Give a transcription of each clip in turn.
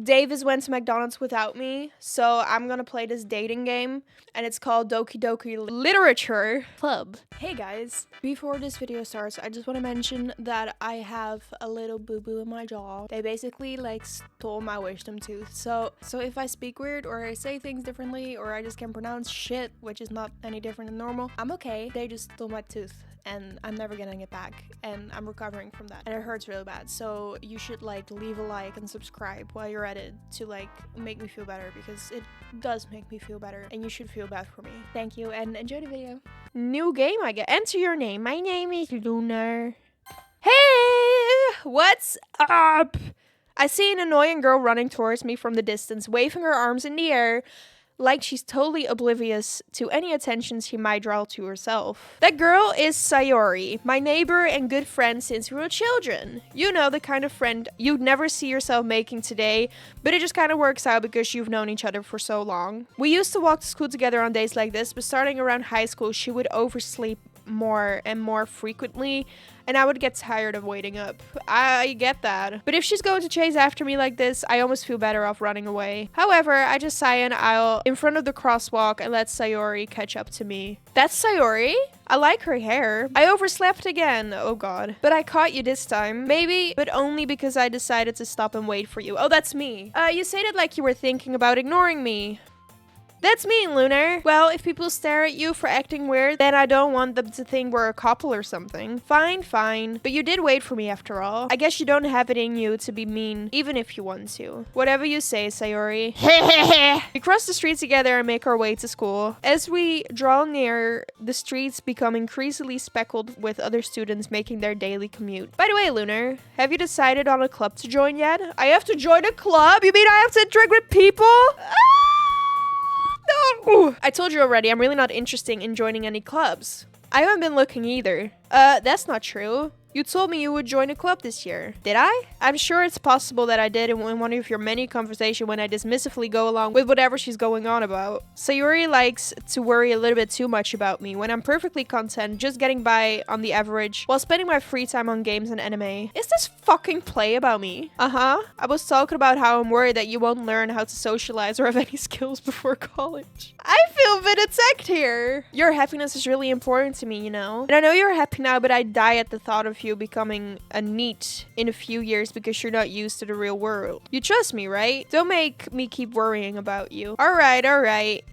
Davis went to McDonald's without me, so I'm gonna play this dating game, and it's called Doki Doki Literature Club. Hey guys, before this video starts, I just want to mention that I have a little boo-boo in my jaw. They basically like stole my wisdom tooth. So if I speak weird or I say things differently or I just can't pronounce shit, which is not any different than normal, I'm okay. They just stole my tooth and I'm never getting it back, and I'm recovering from that, and it hurts really bad. So you should like leave a like and subscribe while you're at it to like make me feel better, because it does make me feel better and you should feel bad for me. Thank you and enjoy the video. New game, I get. Enter your name. My name is Lunar. Hey, what's up? I see an annoying girl running towards me from the distance, waving her arms in the air like she's totally oblivious to any attention she might draw to herself. That girl is Sayori, my neighbor and good friend since we were children. You know, the kind of friend you'd never see yourself making today, but it just kind of works out because you've known each other for so long. We used to walk to school together on days like this, but starting around high school, she would oversleep more and more frequently, and I would get tired of waiting up. I get that. But if she's going to chase after me like this, I almost feel better off running away. However, I just sigh an aisle in front of the crosswalk and let Sayori catch up to me. That's Sayori? I like her hair. I overslept again. Oh god. But I caught you this time. Maybe, but only because I decided to stop and wait for you. Oh, that's me. You said it like you were thinking about ignoring me. That's mean, Lunar. Well, if people stare at you for acting weird, then I don't want them to think we're a couple or something. Fine. But you did wait for me after all. I guess you don't have it in you to be mean, even if you want to. Whatever you say, Sayori. We cross the street together and make our way to school. As we draw near, the streets become increasingly speckled with other students making their daily commute. By the way, Lunar, have you decided on a club to join yet? I have to join a club? You mean I have to interact with people? No! I told you already, I'm really not interested in joining any clubs. I haven't been looking either. That's not true. You told me you would join a club this year. Did I? I'm sure it's possible that I did in one of your many conversations when I dismissively go along with whatever she's going on about. Sayori likes to worry a little bit too much about me when I'm perfectly content just getting by on the average while spending my free time on games and anime. Is this fucking play about me? Uh-huh. I was talking about how I'm worried that you won't learn how to socialize or have any skills before college. I feel a bit attacked here. Your happiness is really important to me, you know? And I know you're happy now, but I die at the thought of you becoming a NEET in a few years because you're not used to the real world. You trust me, right? Don't make me keep worrying about you. Alright.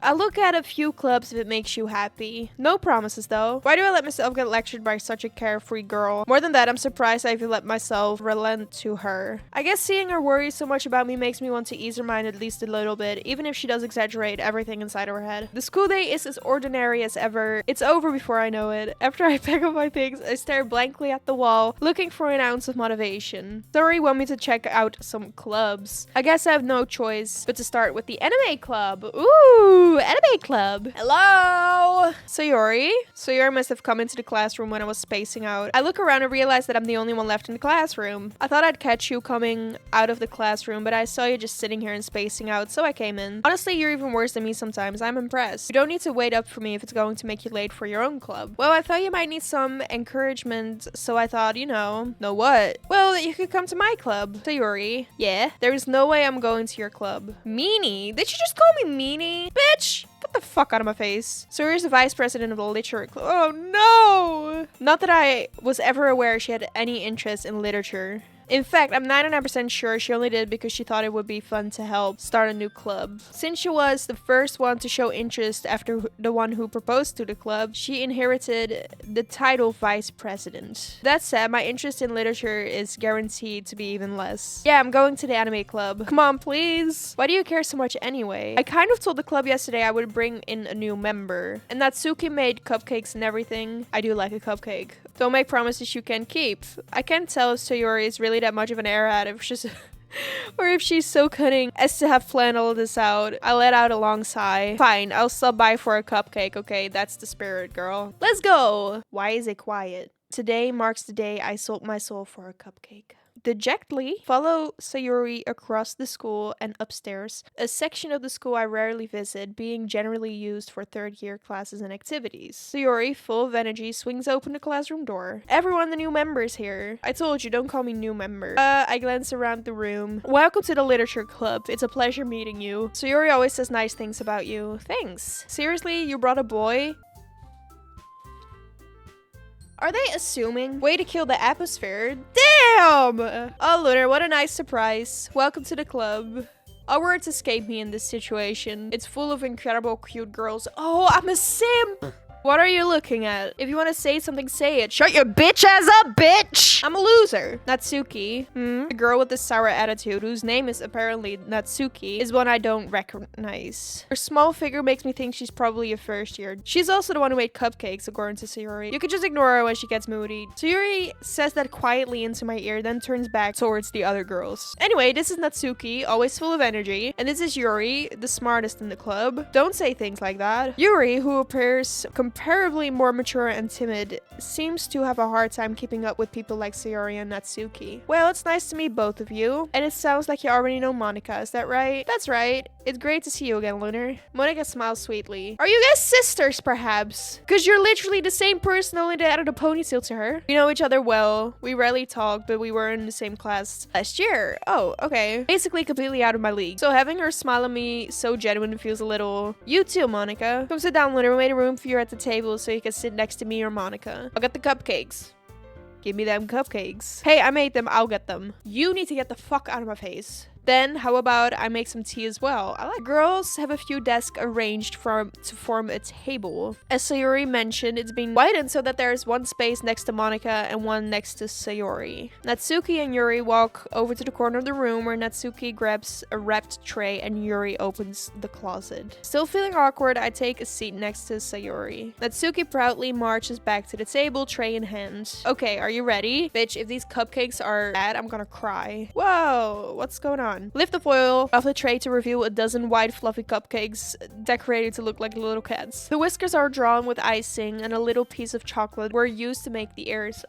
I'll look at a few clubs if it makes you happy. No promises though. Why do I let myself get lectured by such a carefree girl? More than that, I'm surprised I even let myself relent to her. I guess seeing her worry so much about me makes me want to ease her mind at least a little bit, even if she does exaggerate everything inside her head. The school day is as ordinary as ever. It's over before I know it. After I pack up my things, I stare blankly at the wall, looking for an ounce of motivation. Sorry, want me to check out some clubs. I guess I have no choice but to start with the anime club. Ooh, anime club. Hello! Sayori? Sayori must have come into the classroom when I was spacing out. I look around and realize that I'm the only one left in the classroom. I thought I'd catch you coming out of the classroom, but I saw you just sitting here and spacing out, so I came in. Honestly, you're even worse than me sometimes. I'm impressed. You don't need to wait up for me if it's going to make you late for your own club. Well, I thought you might need some encouragement, so I thought, you know what? Well, you could come to my club. Sayori. Yeah? There's no way I'm going to your club. Meanie? Did you just call me meanie? Bitch! Get the fuck out of my face. Sayori's the vice president of the literature club. Oh no! Not that I was ever aware she had any interest in literature. In fact, I'm 99% sure she only did because she thought it would be fun to help start a new club. Since she was the first one to show interest after the one who proposed to the club, she inherited the title vice president. That said, my interest in literature is guaranteed to be even less. Yeah, I'm going to the anime club. Come on, please. Why do you care so much anyway? I kind of told the club yesterday I would bring in a new member. And Natsuki made cupcakes and everything. I do like a cupcake. Don't make promises you can't keep. I can't tell if Sayori is really that much of an airhead if she's or if she's so cunning as to have planned all of this out. I let out a long sigh. Fine, I'll stop by for a cupcake, okay? That's the spirit, girl. Let's go! Why is it quiet? Today marks the day I sold my soul for a cupcake. dejectedly follow Sayuri across the school and upstairs, a section of the school I rarely visit, being generally used for third-year classes and activities. Sayuri, full of energy, swings open the classroom door. Everyone, the new members here. I told you, don't call me new member. I glance around the room. Welcome to the literature club. It's a pleasure meeting you. Sayuri always says nice things about you. Thanks. Seriously, you brought a boy? Are they assuming? Way to kill the atmosphere. Damn! Oh, Lunar, what a nice surprise. Welcome to the club. Our words escape me in this situation. It's full of incredible cute girls. Oh, I'm a simp! What are you looking at? If you want to say something, say it. Shut your bitch ass up, bitch! I'm a loser. Natsuki, the girl with the sour attitude, whose name is apparently Natsuki, is one I don't recognize. Her small figure makes me think she's probably a first year. She's also the one who made cupcakes, according to Sayuri. You can just ignore her when she gets moody. Sayuri says that quietly into my ear, then turns back towards the other girls. Anyway, this is Natsuki, always full of energy. And this is Yuri, the smartest in the club. Don't say things like that. Yuri, who appears comparably more mature and timid, seems to have a hard time keeping up with people like Sayuri and Natsuki. Well, it's nice to meet both of you. And it sounds like you already know Monika, is that right? That's right. It's great to see you again, Lunar. Monika smiles sweetly. Are you guys sisters, perhaps? Because you're literally the same person, only they added a ponytail to her. We know each other well. We rarely talk, but we were in the same class last year. Oh, okay. Basically completely out of my league. So having her smile at me so genuine feels a little... You too, Monika. Come sit down, Lunar. We made a room for you at the table so you can sit next to me or Monika. I'll get the cupcakes. Give me them cupcakes. Hey, I made them. I'll get them. You need to get the fuck out of my face. Then, how about I make some tea as well? I like girls have a few desks arranged to form a table. As Sayuri mentioned, it's been widened so that there is one space next to Monika and one next to Sayuri. Natsuki and Yuri walk over to the corner of the room where Natsuki grabs a wrapped tray and Yuri opens the closet. Still feeling awkward, I take a seat next to Sayuri. Natsuki proudly marches back to the table, tray in hand. Okay, are you ready? Bitch, if these cupcakes are bad, I'm gonna cry. Whoa, what's going on? Lift the foil off the tray to reveal a dozen white fluffy cupcakes decorated to look like little cats. The whiskers are drawn with icing and a little piece of chocolate were used to make the ears.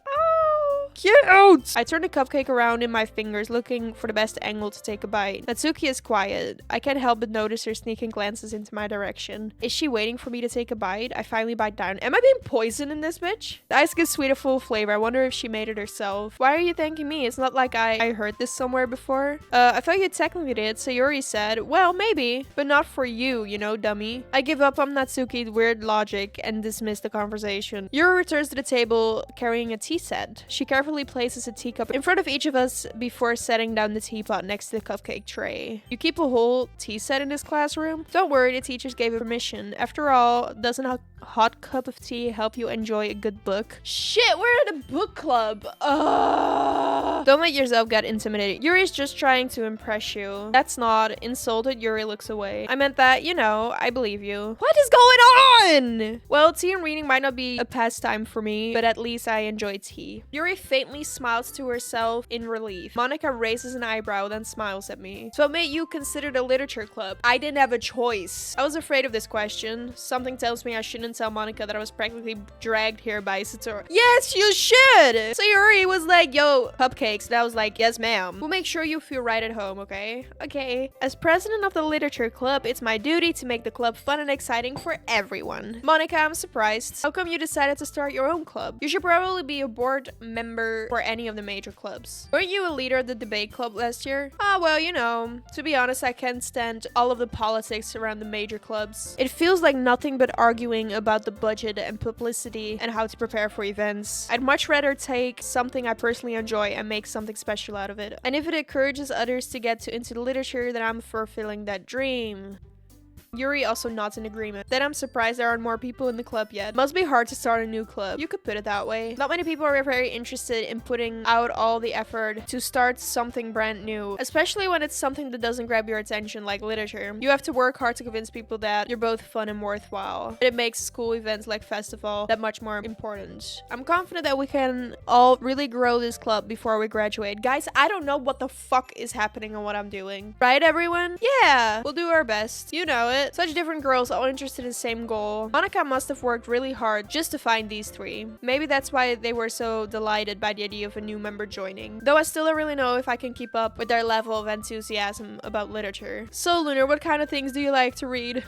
Cute! I turn the cupcake around in my fingers, looking for the best angle to take a bite. Natsuki is quiet. I can't help but notice her sneaking glances into my direction. Is she waiting for me to take a bite? I finally bite down. Am I being poisoned in this bitch? The ice gets sweet and full of flavor. I wonder if she made it herself. Why are you thanking me? It's not like I heard this somewhere before. I thought you technically did. Sayuri said, well, maybe, but not for you, you know, dummy. I give up on Natsuki's weird logic and dismiss the conversation. Yuri returns to the table carrying a tea set. She carefully places a teacup in front of each of us before setting down the teapot next to the cupcake tray. You keep a whole tea set in this classroom? Don't worry, the teachers gave it permission. After all, doesn't a hot cup of tea help you enjoy a good book? Shit, we're in a book club. Don't let yourself get intimidated. Yuri's just trying to impress you. That's not. Insulted, Yuri looks away. I meant that, you know, I believe you. What is going on? Well, tea and reading might not be a pastime for me, but at least I enjoy tea. Yuri faintly smiles to herself in relief. Monika raises an eyebrow, then smiles at me. So what made you consider the literature club? I didn't have a choice. I was afraid of this question. Something tells me I shouldn't tell Monika that I was practically dragged here by Satori. Yes, you should! So Yuri was like, yo, cupcakes. And I was like, yes, ma'am. We'll make sure you feel right at home, okay? Okay. As president of the literature club, it's my duty to make the club fun and exciting for everyone. Monika, I'm surprised. How come you decided to start your own club? You should probably be a board member for any of the major clubs. Weren't you a leader of the debate club last year? Ah, well, you know, to be honest, I can't stand all of the politics around the major clubs. It feels like nothing but arguing about the budget and publicity and how to prepare for events. I'd much rather take something I personally enjoy and make something special out of it. And if it encourages others to get into the literature, then I'm fulfilling that dream. Yuri also nods in agreement. Then I'm surprised there aren't more people in the club yet. Must be hard to start a new club. You could put it that way. Not many people are very interested in putting out all the effort to start something brand new, especially when it's something that doesn't grab your attention like literature. You have to work hard to convince people that you're both fun and worthwhile. But it makes school events like festival that much more important. I'm confident that we can all really grow this club before we graduate. Guys, I don't know what the fuck is happening and what I'm doing. Right, everyone? Yeah, we'll do our best. You know it. it. Such different girls, all interested in the same goal. Monica must have worked really hard just to find these three. Maybe that's why they were so delighted by the idea of a new member joining. Though I still don't really know if I can keep up with their level of enthusiasm about literature. So Lunar, what kind of things do you like to read?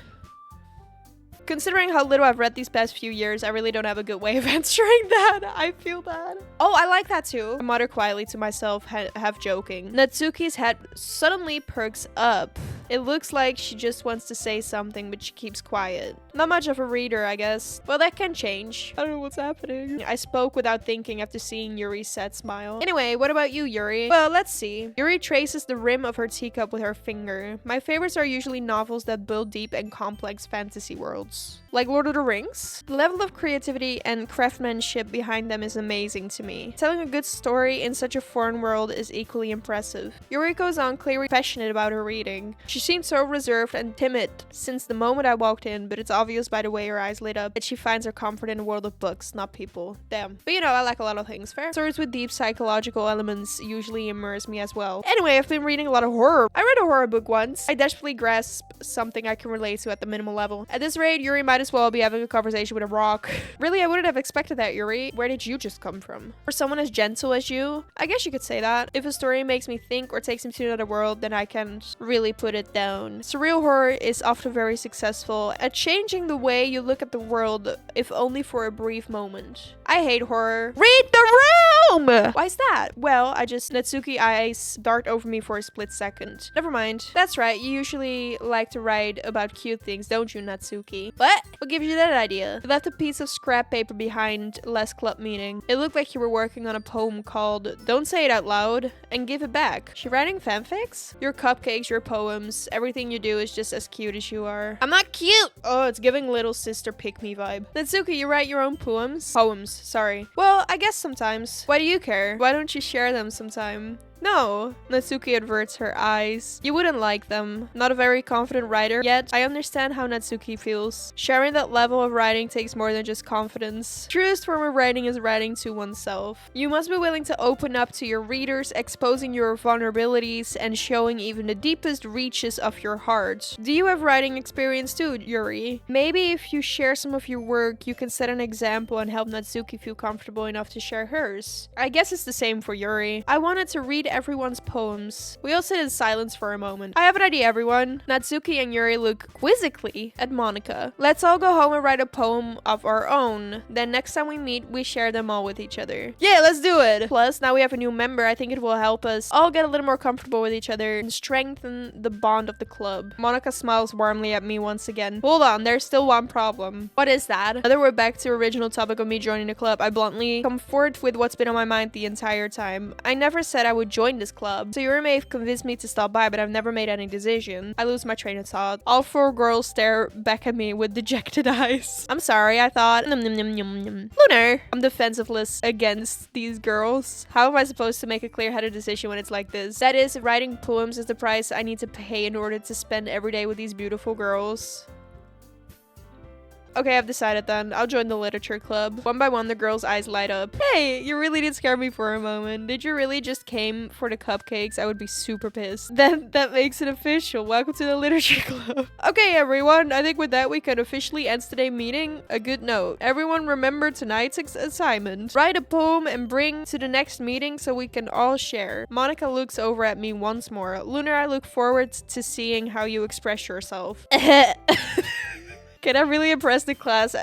Considering how little I've read these past few years, I really don't have a good way of answering that. I feel bad. Oh, I like that too. I mutter quietly to myself, half joking. Natsuki's head suddenly perks up. It looks like she just wants to say something, but she keeps quiet. Not much of a reader, I guess. Well, that can change. I don't know what's happening. I spoke without thinking after seeing Yuri's sad smile. Anyway, what about you, Yuri? Well, let's see. Yuri traces the rim of her teacup with her finger. My favorites are usually novels that build deep and complex fantasy worlds. Like Lord of the Rings. The level of creativity and craftsmanship behind them is amazing to me. Telling a good story in such a foreign world is equally impressive. Yuri goes on clearly passionate about her reading. She seemed so reserved and timid since the moment I walked in, but it's obvious by the way her eyes lit up that she finds her comfort in the world of books, not people. Damn. But you know, I like a lot of things, fair? Stories with deep psychological elements usually immerse me as well. Anyway, I've been reading a lot of horror. I read a horror book once. I desperately grasp something I can relate to at the minimal level. At this rate, Yuri might as well be having a conversation with a rock. Really, I wouldn't have expected that, Yuri. Where did you just come from? For someone as gentle as you, I guess you could say that. If a story makes me think or takes me to another world, then I can't really put it down. Surreal horror is often very successful at changing the way you look at the world, if only for a brief moment. I hate horror. Read the room! Why is that? Well, Natsuki eyes dart over me for a split second. Never mind. That's right, you usually like to write about cute things, don't you, Natsuki? What gives you that idea? You left a piece of scrap paper behind last club meeting. It looked like you were working on a poem called Don't Say It Out Loud and Give It Back. She writing fanfics? Your cupcakes, your poems, everything you do is just as cute as you are. I'm not cute! Oh, it's giving little sister pick-me vibe. Natsuki, you write your own poems? Poems, sorry. Well, I guess sometimes. Why do you care? Why don't you share them sometime? No. Natsuki averts her eyes. You wouldn't like them. Not a very confident writer, yet I understand how Natsuki feels. Sharing that level of writing takes more than just confidence. Truest form of writing is writing to oneself. You must be willing to open up to your readers, exposing your vulnerabilities and showing even the deepest reaches of your heart. Do you have writing experience too, Yuri? Maybe if you share some of your work, you can set an example and help Natsuki feel comfortable enough to share hers. I guess it's the same for Yuri. I wanted to read everyone's poems. We all sit in silence for a moment. I have an idea, everyone. Natsuki and Yuri look quizzically at Monica. Let's all go home and write a poem of our own. Then next time we meet, we share them all with each other. Yeah, let's do it! Plus, now we have a new member. I think it will help us all get a little more comfortable with each other and strengthen the bond of the club. Monica smiles warmly at me once again. Hold on, there's still one problem. What is that? Now that we're back to the original topic of me joining the club, I bluntly come forward with what's been on my mind the entire time. I never said I would join this club, so Yuri may have convinced me to stop by, but I've never made any decision. I lose my train of thought. All four girls stare back at me with dejected eyes. I'm sorry, I thought. Lunar! I'm defensiveless against these girls. How am I supposed to make a clear-headed decision when it's like this? That is, writing poems is the price I need to pay in order to spend every day with these beautiful girls. Okay, I've decided then. I'll join the literature club. One by one, the girls' eyes light up. Hey, you really did scare me for a moment. Did you really just came for the cupcakes? I would be super pissed. That makes it official. Welcome to the literature club. Okay, everyone. I think with that, we can officially end today's meeting. A good note. Everyone remember tonight's assignment. Write a poem and bring to the next meeting so we can all share. Monica looks over at me once more. Lunar, I look forward to seeing how you express yourself. Can I really impress the class?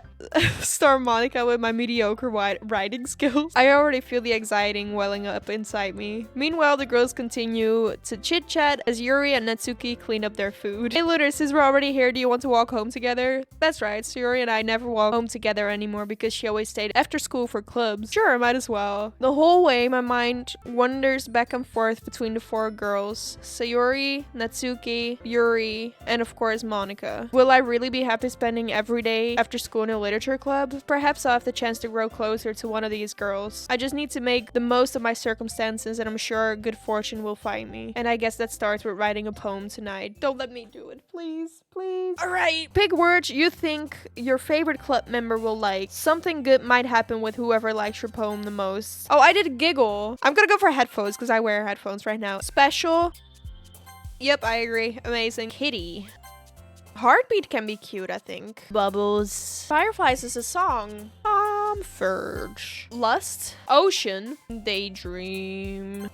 Star Monica with my mediocre writing skills. I already feel the anxiety welling up inside me. Meanwhile, the girls continue to chit-chat as Yuri and Natsuki clean up their food. Hey Lunar, since we're already here, do you want to walk home together? That's right, so Yuri and I never walk home together anymore because she always stayed after school for clubs. Sure, might as well. The whole way, my mind wanders back and forth between the four girls. Sayori, Natsuki, Yuri, and of course Monica. Will I really be happy spending every day after school in a literature club? Perhaps I'll have the chance to grow closer to one of these girls. I just need to make the most of my circumstances and I'm sure good fortune will find me. And I guess that starts with writing a poem tonight. Don't let me do it, please, please. Alright, pick words you think your favorite club member will like. Something good might happen with whoever likes your poem the most. Oh, I did giggle. I'm gonna go for headphones because I wear headphones right now. Special. Yep, I agree. Amazing. Kitty. Heartbeat can be cute, I think. Bubbles. Fireflies is a song. Verge. Lust. Ocean. Daydream.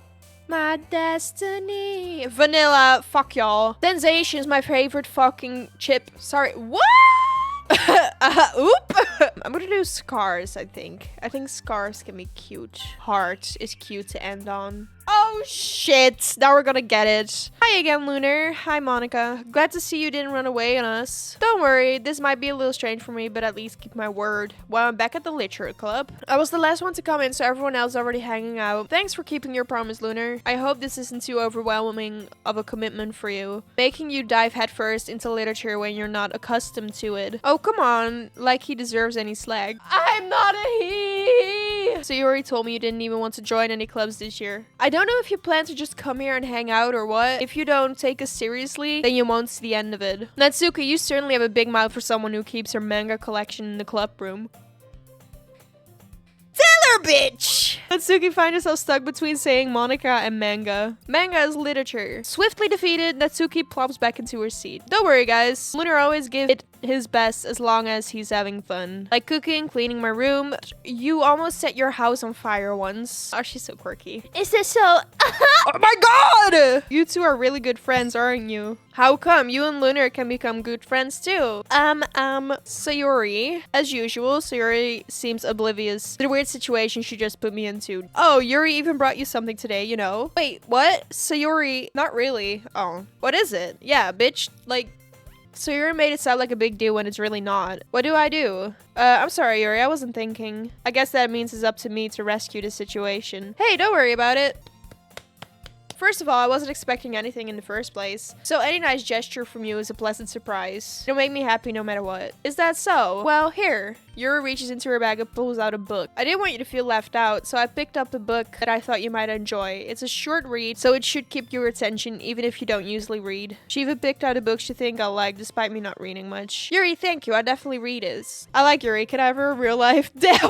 My destiny. Vanilla. Fuck y'all. Sensation is my favorite fucking chip. Sorry. What? Oop. I'm gonna do scars, I think. I think scars can be cute. Heart is cute to end on. Oh shit, now we're gonna get it. Hi again, Lunar. Hi, Monica. Glad to see you didn't run away on us. Don't worry, this might be a little strange for me, but at least keep my word. Well, I'm back at the Literature Club. I was the last one to come in, so everyone else is already hanging out. Thanks for keeping your promise, Lunar. I hope this isn't too overwhelming of a commitment for you. Making you dive headfirst into literature when you're not accustomed to it. Oh, come on, like he deserves any slag. I'm not a he! So you already told me you didn't even want to join any clubs this year. I don't know if you plan to just come here and hang out or what. If you don't take us seriously, then you won't see the end of it. Natsuki, you certainly have a big mouth for someone who keeps her manga collection in the club room. Tell her, bitch! Natsuki finds herself stuck between saying Monica and manga. Manga is literature. Swiftly defeated, Natsuki plops back into her seat. Don't worry, guys. Lunar always gives it his best as long as he's having fun. Like cooking, cleaning my room. You almost set your house on fire once. Oh, she's so quirky. Is this so... Oh my god! You two are really good friends, aren't you? How come? You and Lunar can become good friends too. Sayori. As usual, Sayori seems oblivious to the weird situation she just put me into. Oh, Yuri even brought you something today, you know? Wait, what? Sayori, not really. Oh, what is it? Yeah, bitch, like... So Yuri made it sound like a big deal when it's really not. What do I do? I'm sorry, Yuri, I wasn't thinking. I guess that means it's up to me to rescue the situation. Hey, don't worry about it. First of all, I wasn't expecting anything in the first place. So any nice gesture from you is a pleasant surprise. It'll make me happy no matter what. Is that so? Well, here. Yuri reaches into her bag and pulls out a book. I didn't want you to feel left out, so I picked up a book that I thought you might enjoy. It's a short read, so it should keep your attention even if you don't usually read. She even picked out a book she think I'll like despite me not reading much. Yuri, thank you. I definitely read this. I like Yuri. Can I have her in real life? Damn.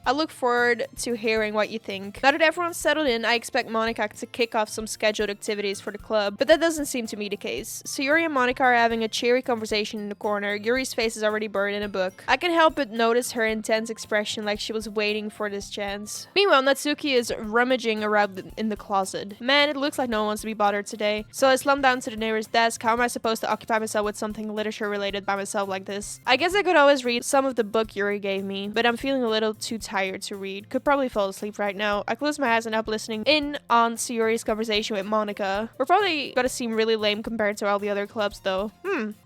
I look forward to hearing what you think. Now that everyone's settled in, I expect Monica to kick off some scheduled activities for the club, but that doesn't seem to be the case. So Yuri and Monica are having a cheery conversation in the corner. Yuri's face is already buried in a book. I can help but notice her intense expression like she was waiting for this chance. Meanwhile, Natsuki is rummaging around in the closet. Man, it looks like no one wants to be bothered today. So I slump down to the nearest desk. How am I supposed to occupy myself with something literature related by myself like this? I guess I could always read some of the book Yuri gave me, but I'm feeling a little too tired to read. Could probably fall asleep right now. I close my eyes and up listening in on Sayori's conversation with Monica. We're probably gonna seem really lame compared to all the other clubs though.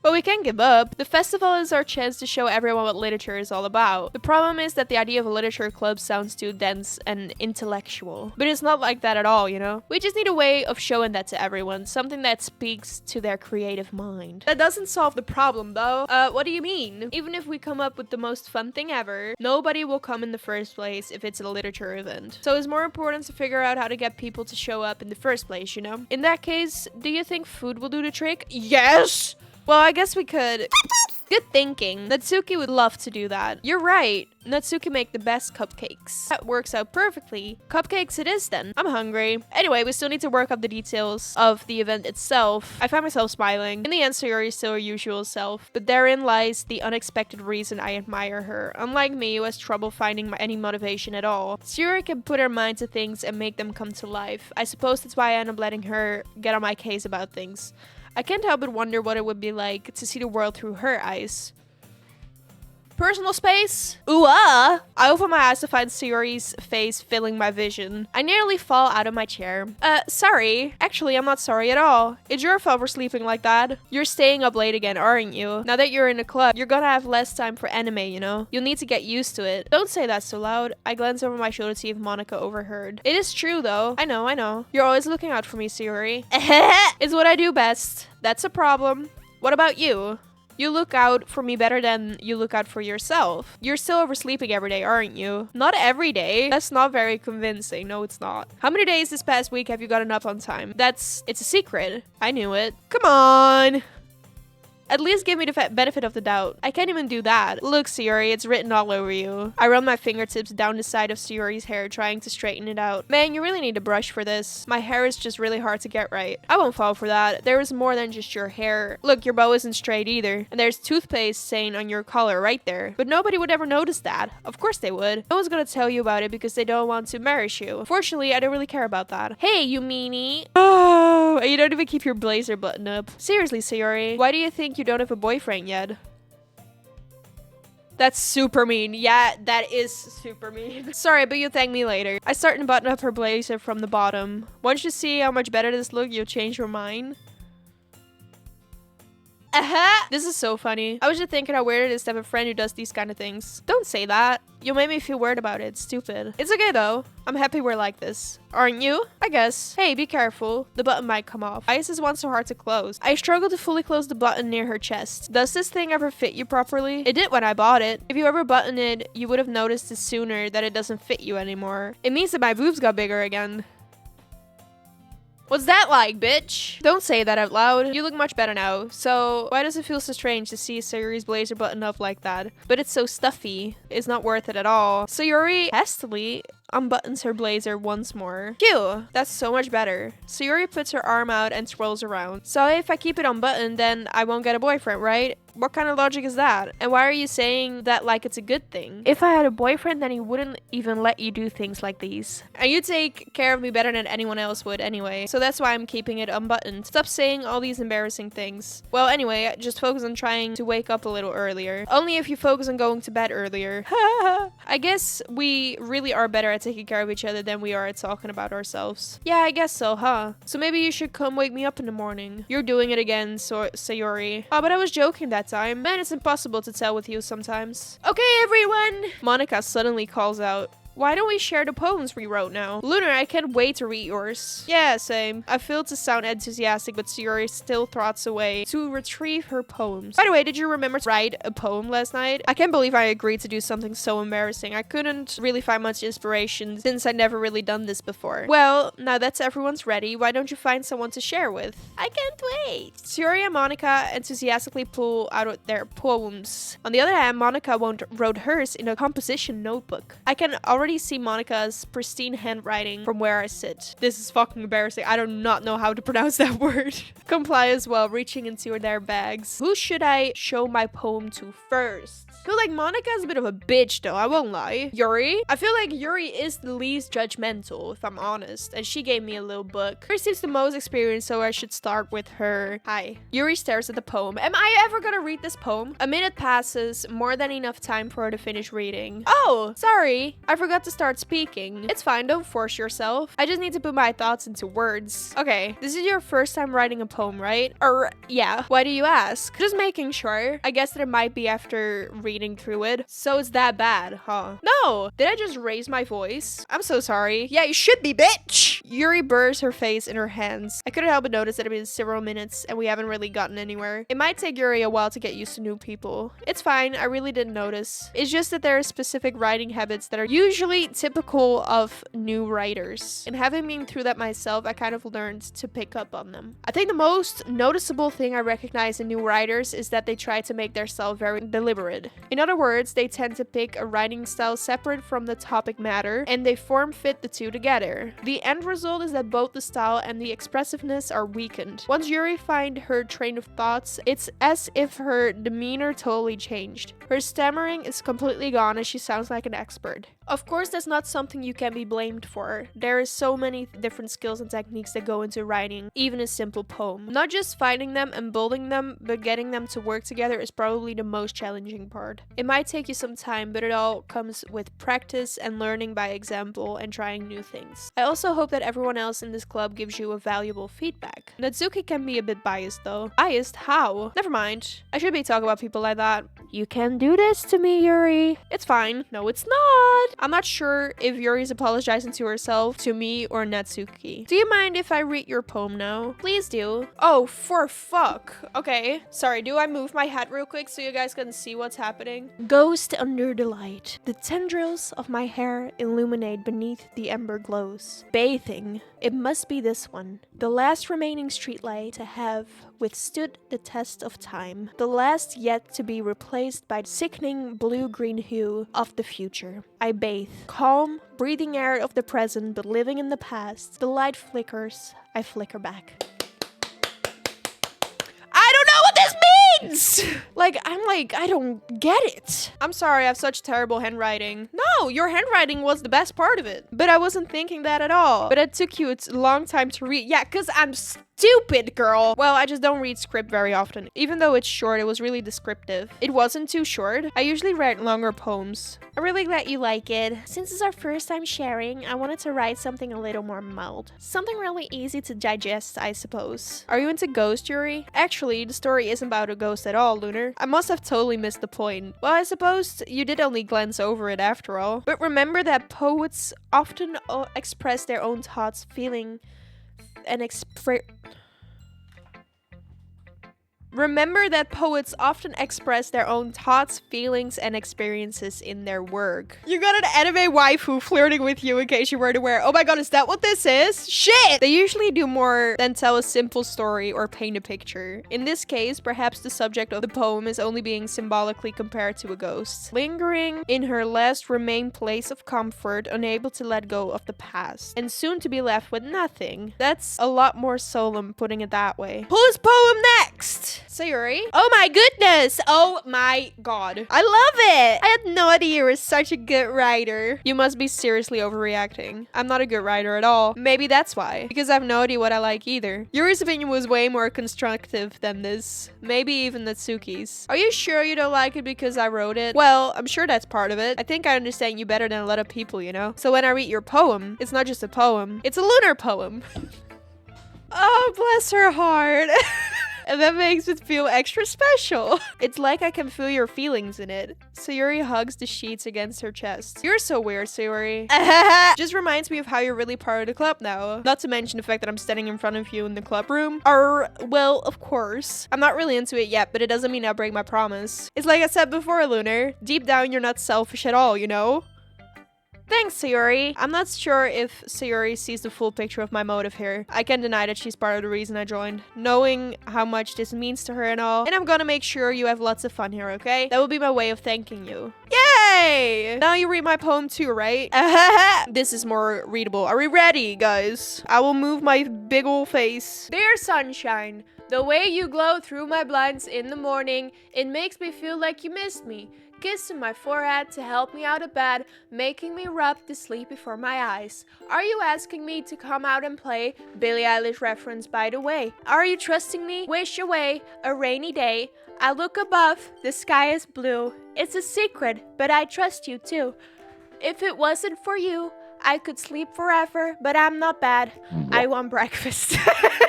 But we can't give up. The festival is our chance to show everyone what literature is all about. The problem is that the idea of a literature club sounds too dense and intellectual. But it's not like that at all, you know? We just need a way of showing that to everyone. Something that speaks to their creative mind. That doesn't solve the problem though. What do you mean? Even if we come up with the most fun thing ever, nobody will come in the first place if it's a literature event. So it's more important to figure out how to get people to show up in the first place, you know? In that case, do you think food will do the trick? Yes! Well, I guess we could... Good thinking. Natsuki would love to do that. You're right. Natsuki make the best cupcakes. That works out perfectly. Cupcakes it is then. I'm hungry. Anyway, we still need to work out the details of the event itself. I find myself smiling. In the end, Sayori is still her usual self. But therein lies the unexpected reason I admire her. Unlike me, who has trouble finding any motivation at all. Sayori can put her mind to things and make them come to life. I suppose that's why I end up letting her get on my case about things. I can't help but wonder what it would be like to see the world through her eyes. Personal space? Ooh-ah! I open my eyes to find Sayori's face filling my vision. I nearly fall out of my chair. Sorry. Actually, I'm not sorry at all. It's your fault for sleeping like that. You're staying up late again, aren't you? Now that you're in a club, you're gonna have less time for anime, you know? You'll need to get used to it. Don't say that so loud. I glance over my shoulder to see if Monica overheard. It is true, though. I know. You're always looking out for me, Sayori. It's what I do best. That's a problem. What about you? You look out for me better than you look out for yourself. You're still oversleeping every day, aren't you? Not every day. That's not very convincing. No, it's not. How many days this past week have you gotten up on time? It's a secret. I knew it. Come on. At least give me the benefit of the doubt. I can't even do that. Look, Sayori, it's written all over you. I run my fingertips down the side of Sayori's hair, trying to straighten it out. Man, you really need a brush for this. My hair is just really hard to get right. I won't fall for that. There is more than just your hair. Look, your bow isn't straight either. And there's toothpaste stain on your collar right there. But nobody would ever notice that. Of course they would. No one's gonna tell you about it because they don't want to embarrass you. Fortunately, I don't really care about that. Hey, you meanie. Oh, you don't even keep your blazer button up. Seriously, Sayori, why do you think you don't have a boyfriend yet? That's super mean. Yeah, that is super mean. Sorry, but you'll thank me later. I start to button up her blazer from the bottom. Once you see how much better this looks, you'll change your mind. This is so funny. I was just thinking how weird it is to have a friend who does these kind of things. Don't say that. You'll make me feel weird about it. It's stupid. It's okay though. I'm happy we're like this. Aren't you? I guess. Hey, be careful. The button might come off. Why is this one so hard to close? I struggle to fully close the button near her chest. Does this thing ever fit you properly? It did when I bought it. If you ever button it, you would have noticed it sooner that it doesn't fit you anymore. It means that my boobs got bigger again. What's that like, bitch? Don't say that out loud. You look much better now. So, why does it feel so strange to see Sayori's blazer buttoned up like that? But it's so stuffy. It's not worth it at all. Sayori hastily unbuttons her blazer once more. Phew, that's so much better. Sayori puts her arm out and swirls around. So if I keep it unbuttoned, then I won't get a boyfriend, right? What kind of logic is that? And why are you saying that like it's a good thing? If I had a boyfriend, then he wouldn't even let you do things like these. And you take care of me better than anyone else would anyway. So that's why I'm keeping it unbuttoned. Stop saying all these embarrassing things. Well, anyway, just focus on trying to wake up a little earlier. Only if you focus on going to bed earlier. I guess we really are better at taking care of each other than we are at talking about ourselves. Yeah, I guess so, huh? So maybe you should come wake me up in the morning. You're doing it again, Sayori. Oh, but I was joking that time. Man, it's impossible to tell with you sometimes. Okay, everyone! Monica suddenly calls out. Why don't we share the poems we wrote now? Lunar, I can't wait to read yours. Yeah, same. I feel to sound enthusiastic, but Sayori still throts away to retrieve her poems. By the way, did you remember to write a poem last night? I can't believe I agreed to do something so embarrassing. I couldn't really find much inspiration since I'd never really done this before. Well, now that everyone's ready, why don't you find someone to share with? I can't wait. Sayori and Monica enthusiastically pull out their poems. On the other hand, Monica wrote hers in a composition notebook. I can already see Monica's pristine handwriting from where I sit. This is fucking embarrassing. I do not know how to pronounce that word. Comply as well, reaching into their bags. Who should I show my poem to first? I feel like Monica's a bit of a bitch though, I won't lie. Yuri? I feel like Yuri is the least judgmental, if I'm honest, and she gave me a little book. Yuri seems the most experienced, so I should start with her. Hi. Yuri stares at the poem. Am I ever gonna read this poem? A minute passes, more than enough time for her to finish reading. Oh, sorry. I forgot to start speaking. It's fine, don't force yourself. I just need to put my thoughts into words. Okay, this is your first time writing a poem, right? Or, yeah. Why do you ask? Just making sure. I guess that it might be after reading through it. So it's that bad, huh? No! Did I just raise my voice? I'm so sorry. Yeah, you should be, bitch! Yuri burrs her face in her hands. I couldn't help but notice that it's been several minutes and we haven't really gotten anywhere. It might take Yuri a while to get used to new people. It's fine, I really didn't notice. It's just that there are specific writing habits that are usually typical of new writers. And having been through that myself, I kind of learned to pick up on them. I think the most noticeable thing I recognize in new writers is that they try to make their style very deliberate. In other words, they tend to pick a writing style separate from the topic matter, and they form fit the two together. The end result is that both the style and the expressiveness are weakened. Once Yuri finds her train of thoughts, it's as if her demeanor totally changed. Her stammering is completely gone and she sounds like an expert. Of course, that's not something you can be blamed for. There are so many different skills and techniques that go into writing, even a simple poem. Not just finding them and building them, but getting them to work together is probably the most challenging part. It might take you some time, but it all comes with practice and learning by example and trying new things. I also hope that everyone else in this club gives you a valuable feedback. Natsuki can be a bit biased though. Biased? How? Never mind. I should be talking about people like that. You can't do this to me, Yuri. It's fine. No, it's not. I'm not sure if Yuri's apologizing to herself, to me, or Natsuki. Do you mind if I read your poem now? Please do. Oh, for fuck. Okay. Sorry, do I move my hat real quick so you guys can see what's happening? Ghost under the light. The tendrils of my hair illuminate beneath the ember glows. Bathing. It must be this one. The last remaining streetlight to have withstood the test of time. The last yet to be replaced by the sickening blue-green hue of the future. I bathe. Calm, breathing air of the present but living in the past. The light flickers. I flicker back. I don't know what this means! I don't get it. I'm sorry, I have such terrible handwriting. No, your handwriting was the best part of it. But I wasn't thinking that at all. But it took you a long time to read. Yeah, because I'm stupid, girl. Well, I just don't read script very often. Even though it's short, it was really descriptive. It wasn't too short. I usually write longer poems. I'm really glad you like it. Since it's our first time sharing, I wanted to write something a little more mild. Something really easy to digest, I suppose. Are you into ghost, Yuri? Actually, the story isn't about a ghost at all, Lunar. I must have totally missed the point. Well, I suppose you did only glance over it after all. But remember that poets often express their own thoughts, feeling, and Remember that poets often express their own thoughts, feelings, and experiences in their work. You got an anime waifu flirting with you in case you weren't aware. Oh my god, is that what this is? Shit! They usually do more than tell a simple story or paint a picture. In this case, perhaps the subject of the poem is only being symbolically compared to a ghost. Lingering in her last remain place of comfort, unable to let go of the past. And soon to be left with nothing. That's a lot more solemn putting it that way. Whose poem next? Sayuri? Oh my goodness! Oh my god. I love it! I had no idea you were such a good writer. You must be seriously overreacting. I'm not a good writer at all. Maybe that's why. Because I have no idea what I like either. Yuri's opinion was way more constructive than this. Maybe even Natsuki's. Are you sure you don't like it because I wrote it? Well, I'm sure that's part of it. I think I understand you better than a lot of people, you know? So when I read your poem, it's not just a poem. It's a lunar poem. Oh, bless her heart. And that makes it feel extra special. It's like I can feel your feelings in it. Sayuri hugs the sheets against her chest. You're so weird, Sayuri. Just reminds me of how you're really part of the club now. Not to mention the fact that I'm standing in front of you in the club room. Well, of course. I'm not really into it yet, but it doesn't mean I'll break my promise. It's like I said before, Lunar. Deep down, you're not selfish at all, you know? Thanks, Sayuri. I'm not sure if Sayuri sees the full picture of my motive here. I can't deny that she's part of the reason I joined, knowing how much this means to her and all. And I'm gonna make sure you have lots of fun here, okay? That will be my way of thanking you. Yay! Now you read my poem too, right? This is more readable. Are we ready, guys? I will move my big ol' face. Dear sunshine, the way you glow through my blinds in the morning, it makes me feel like you missed me. Kissing my forehead to help me out of bed, making me rub the sleep before my eyes. Are you asking me to come out and play? Billie Eilish reference, by the way. Are you trusting me? Wish away a rainy day. I look above, the sky is blue. It's a secret, but I trust you too. If it wasn't for you, I could sleep forever, but I'm not bad. I want breakfast.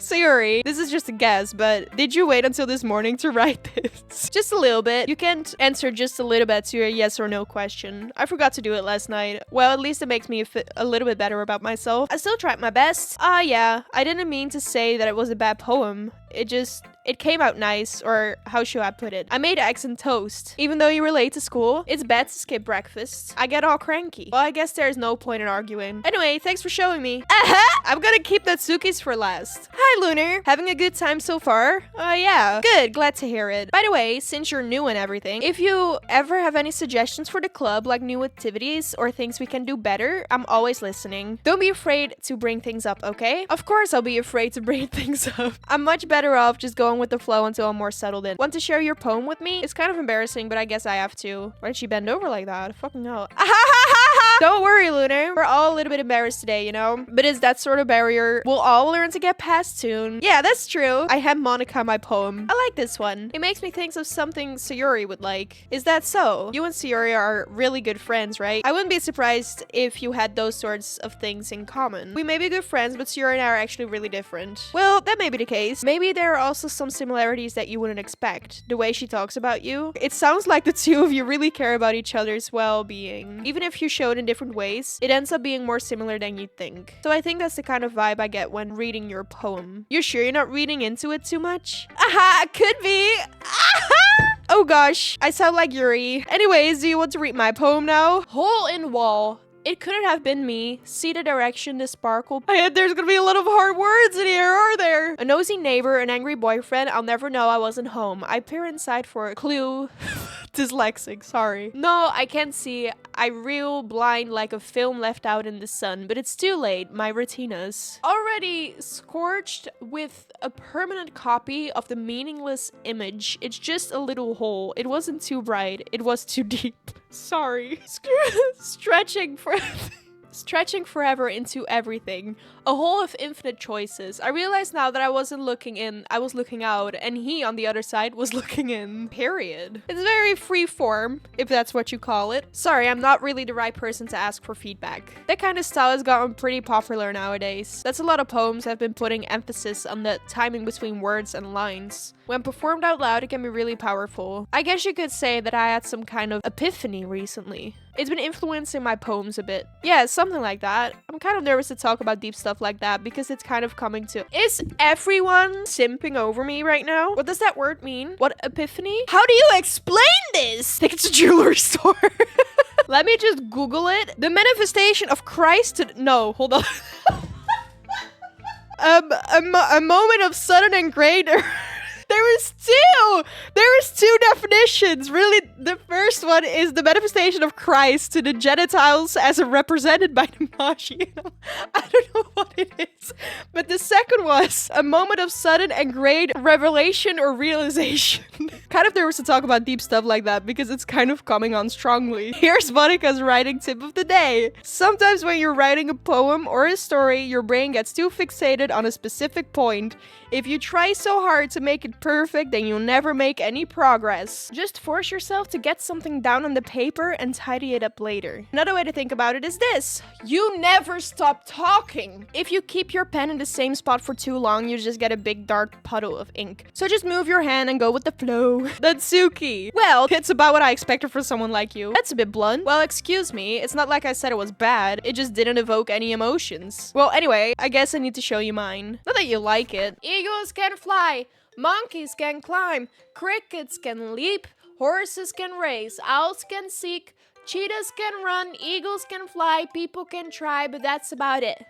Sayuri, this is just a guess, but did you wait until this morning to write this? Just a little bit. You can't answer just a little bit to a yes or no question. I forgot to do it last night. Well, at least it makes me a little bit better about myself. I still tried my best. Yeah, I didn't mean to say that it was a bad poem. It came out nice, or how should I put it? I made eggs and toast. Even though you were late to school, it's bad to skip breakfast. I get all cranky. Well, I guess there's no point in arguing. Anyway, thanks for showing me. I'm gonna keep Natsuki's for last. Hi, Lunar. Having a good time so far? Yeah. Good, glad to hear it. By the way, since you're new and everything, if you ever have any suggestions for the club, like new activities or things we can do better, I'm always listening. Don't be afraid to bring things up, okay? Of course I'll be afraid to bring things up. I'm much better off just going with the flow until I'm more settled in. Want to share your poem with me? It's kind of embarrassing, but I guess I have to. Why did she bend over like that? Fucking hell. Don't worry, Lunar. We're all a little bit embarrassed today, you know? But it's that sort of barrier we'll all learn to get past soon. Yeah, that's true. I have Monica my poem. I like this one. It makes me think of something Sayuri would like. Is that so? You and Sayuri are really good friends, right? I wouldn't be surprised if you had those sorts of things in common. We may be good friends, but Sayuri and I are actually really different. Well, that may be the case. Maybe there are also some similarities that you wouldn't expect. The way she talks about you. It sounds like the two of you really care about each other's well-being. Even if you show it in different ways, it ends up being more similar than you'd think. So I think that's the kind of vibe I get when reading your poem. You sure you're not reading into it too much? Aha, could be. Aha! Oh gosh, I sound like Yuri. Anyways, do you want to read my poem now? Hole in wall. It couldn't have been me. See the direction, the sparkle. There's gonna be a lot of hard words in here, are there? A nosy neighbor, an angry boyfriend. I'll never know I wasn't home. I peer inside for a clue. Dyslexic, sorry. No, I can't see. I reel blind like a film left out in the sun, but it's too late. My retinas. Already scorched with a permanent copy of the meaningless image. It's just a little hole. It wasn't too bright. It was too deep. Sorry. Stretching forever into everything. A hole of infinite choices. I realize now that I wasn't looking in, I was looking out, and he on the other side was looking in. Period. It's very free form, if that's what you call it. Sorry, I'm not really the right person to ask for feedback. That kind of style has gotten pretty popular nowadays. That's a lot of poems have been putting emphasis on the timing between words and lines. When performed out loud, it can be really powerful. I guess you could say that I had some kind of epiphany recently. It's been influencing my poems a bit. Yeah, something like that. I'm kind of nervous to talk about deep stuff like that because it's kind of coming to... Is everyone simping over me right now? What does that word mean? What epiphany? How do you explain this? I think it's a jewelry store. Let me just Google it. The manifestation of Christ to... No, hold on. A moment of sudden and great... There was two definitions. Really, the first one is the manifestation of Christ to the genitals as represented by the magi. I don't know what it is. But the second was a moment of sudden and great revelation or realization. Kind of nervous to talk about deep stuff like that because it's kind of coming on strongly. Here's Monica's writing tip of the day. Sometimes when you're writing a poem or a story, your brain gets too fixated on a specific point. If you try so hard to make it perfect, then you'll never make any progress. Just force yourself to get something down on the paper and tidy it up later. Another way to think about it is this. You never stop talking. If you keep your pen in the same spot for too long, you just get a big dark puddle of ink. So just move your hand and go with the flow. Natsuki. Well, it's about what I expected from someone like you. That's a bit blunt. Well, excuse me. It's not like I said it was bad. It just didn't evoke any emotions. Well, anyway, I guess I need to show you mine. Not that you like it. Eagles can fly, monkeys can climb, crickets can leap, horses can race, owls can seek, cheetahs can run, eagles can fly, people can try, but that's about it.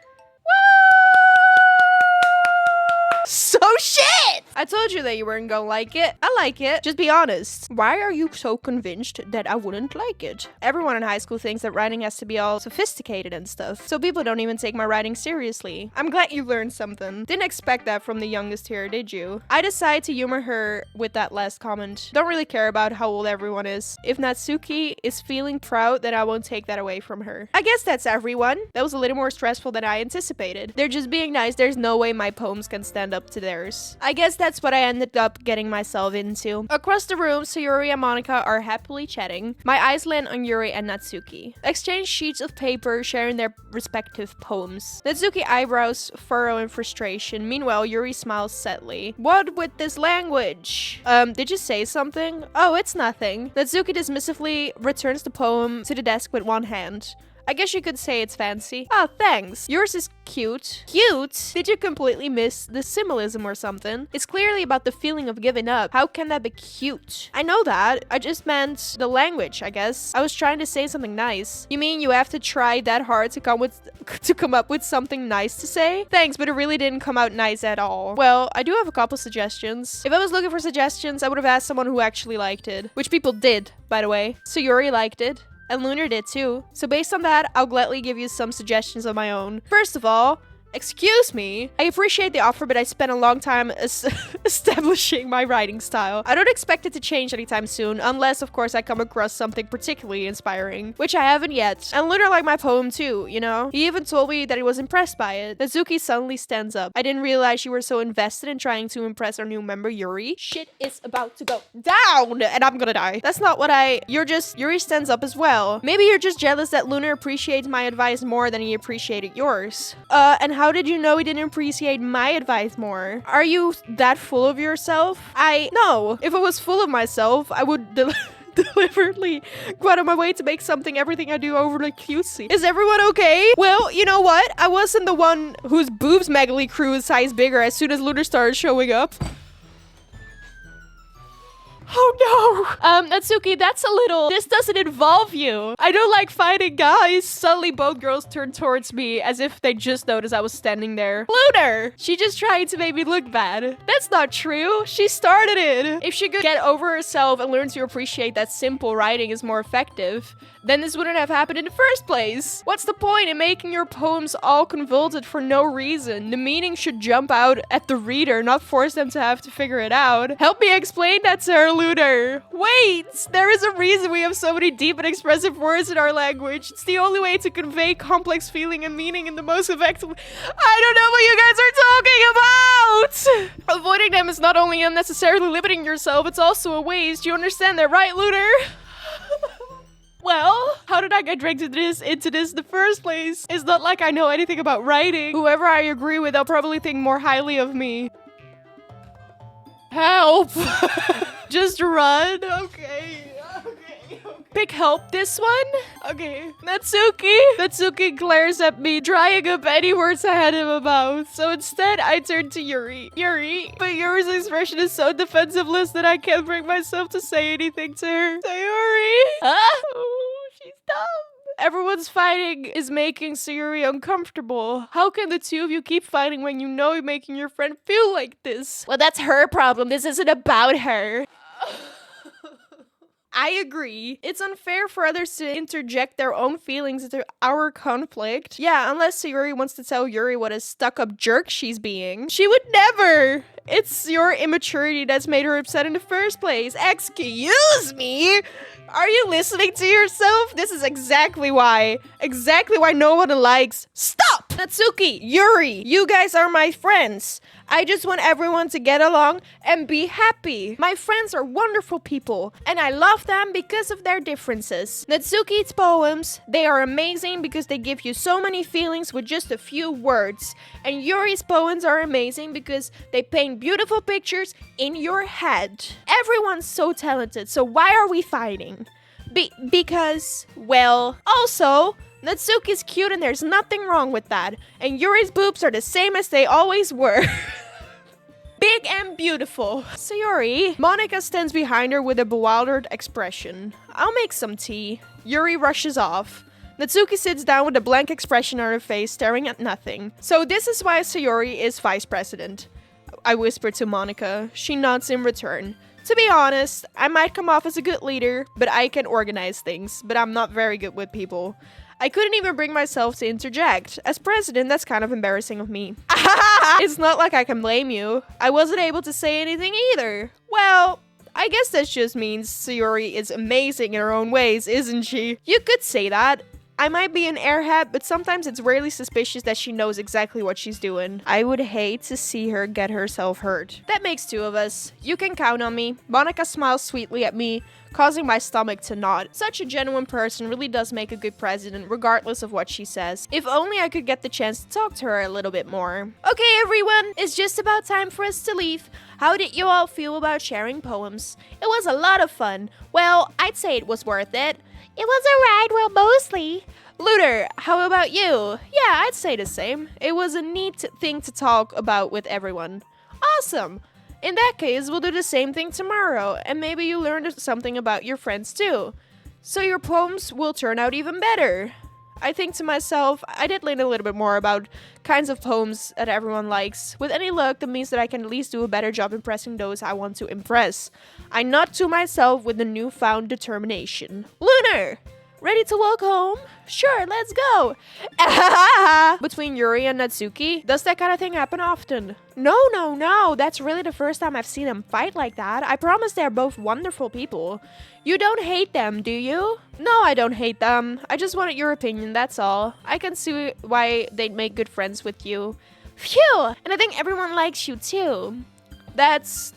So shit! I told you that you weren't gonna like it. I like it. Just be honest. Why are you so convinced that I wouldn't like it? Everyone in high school thinks that writing has to be all sophisticated and stuff. So people don't even take my writing seriously. I'm glad you learned something. Didn't expect that from the youngest here, did you? I decided to humor her with that last comment. Don't really care about how old everyone is. If Natsuki is feeling proud, then I won't take that away from her. I guess that's everyone. That was a little more stressful than I anticipated. They're just being nice. There's no way my poems can stand up to theirs. I guess that's what I ended up getting myself into. Across the room, Sayuri and Monica are happily chatting. My eyes land on Yuri and Natsuki. Exchange sheets of paper, sharing their respective poems. Natsuki eyebrows furrow in frustration. Meanwhile, Yuri smiles sadly. What with this language? Did you say something? Oh, it's nothing. Natsuki dismissively returns the poem to the desk with one hand. I guess you could say it's fancy. Oh, thanks. Yours is cute. Cute? Did you completely miss the symbolism or something? It's clearly about the feeling of giving up. How can that be cute? I know that. I just meant the language, I guess. I was trying to say something nice. You mean you have to try that hard to come up with something nice to say? Thanks, but it really didn't come out nice at all. Well, I do have a couple suggestions. If I was looking for suggestions, I would have asked someone who actually liked it. Which people did, by the way. So Yuri liked it. And Lunar did too. So based on that, I'll gladly give you some suggestions of my own. First of all, Excuse me? I appreciate the offer, but I spent a long time establishing my writing style. I don't expect it to change anytime soon, unless, of course, I come across something particularly inspiring, which I haven't yet. And Lunar liked my poem too, you know? He even told me that he was impressed by it. Natsuki suddenly stands up. I didn't realize you were so invested in trying to impress our new member, Yuri. Shit is about to go down, and I'm gonna die. That's not what Yuri stands up as well. Maybe you're just jealous that Lunar appreciates my advice more than he appreciated yours. And how did you know he didn't appreciate my advice more? Are you that full of yourself? No. If I was full of myself, I would deliberately go out of my way to make everything I do overly cutesy. Is everyone okay? Well, you know what? I wasn't the one whose boobs Megali grew a size bigger as soon as Lunar started showing up. Oh no! Natsuki, this doesn't involve you. I don't like fighting guys. Suddenly both girls turned towards me as if they just noticed I was standing there. Lunar! She just tried to make me look bad. That's not true. She started it. If she could get over herself and learn to appreciate that simple writing is more effective, then this wouldn't have happened in the first place. What's the point in making your poems all convoluted for no reason? The meaning should jump out at the reader, not force them to have to figure it out. Help me explain that to her, Lunar. Wait, there is a reason we have so many deep and expressive words in our language. It's the only way to convey complex feeling and meaning in the most effective. I don't know what you guys are talking about! Avoiding them is not only unnecessarily limiting yourself, it's also a waste. You understand that, right, Lunar? Well, how did I get dragged into this in the first place? It's not like I know anything about writing. Whoever I agree with, they'll probably think more highly of me. Help! Just run. Okay. Pick help this one? Okay. Natsuki glares at me, drying up any words I had in my mouth. So instead, I turn to Yuri. But Yuri's expression is so defensiveless that I can't bring myself to say anything to her. Sayuri! Oh, she's dumb. Everyone's fighting is making Sayuri uncomfortable. How can the two of you keep fighting when you know you're making your friend feel like this? Well, that's her problem. This isn't about her. I agree. It's unfair for others to interject their own feelings into our conflict. Yeah, unless Sayuri wants to tell Yuri what a stuck-up jerk she's being. She would never! It's your immaturity that's made her upset in the first place. Excuse me? Are you listening to yourself? This is exactly why no one likes. Stop! Natsuki, Yuri, you guys are my friends. I just want everyone to get along and be happy. My friends are wonderful people, and I love them because of their differences. Natsuki's poems, they are amazing because they give you so many feelings with just a few words. And Yuri's poems are amazing because they paint beautiful pictures in your head. Everyone's so talented, so why are we fighting? Because, well, also, Natsuki's cute and there's nothing wrong with that. And Yuri's boobs are the same as they always were. Big and beautiful. Sayuri. Monika stands behind her with a bewildered expression. I'll make some tea. Yuri rushes off. Natsuki sits down with a blank expression on her face, staring at nothing. So this is why Sayuri is vice president, I whisper to Monika. She nods in return. To be honest, I might come off as a good leader, but I can organize things, but I'm not very good with people. I couldn't even bring myself to interject. As president, that's kind of embarrassing of me. It's not like I can blame you. I wasn't able to say anything either. Well, I guess that just means Sayuri is amazing in her own ways, isn't she? You could say that. I might be an airhead, but sometimes it's rarely suspicious that she knows exactly what she's doing. I would hate to see her get herself hurt. That makes two of us. You can count on me. Monika smiles sweetly at me, causing my stomach to nod. Such a genuine person really does make a good president, regardless of what she says. If only I could get the chance to talk to her a little bit more. Okay, everyone, it's just about time for us to leave. How did you all feel about sharing poems? It was a lot of fun. Well, I'd say it was worth it. It was alright, well, mostly. Lunar, how about you? Yeah, I'd say the same. It was a neat thing to talk about with everyone. Awesome. In that case, we'll do the same thing tomorrow, and maybe you learned something about your friends too. So your poems will turn out even better. I think to myself, I did learn a little bit more about kinds of poems that everyone likes. With any luck, that means that I can at least do a better job impressing those I want to impress. I nod to myself with a newfound determination. Lunar! Ready to walk home? Sure, let's go. Between Yuri and Natsuki, does that kind of thing happen often? No. That's really the first time I've seen them fight like that. I promise they're both wonderful people. You don't hate them, do you? No, I don't hate them. I just wanted your opinion, that's all. I can see why they'd make good friends with you. Phew! And I think everyone likes you too. That's...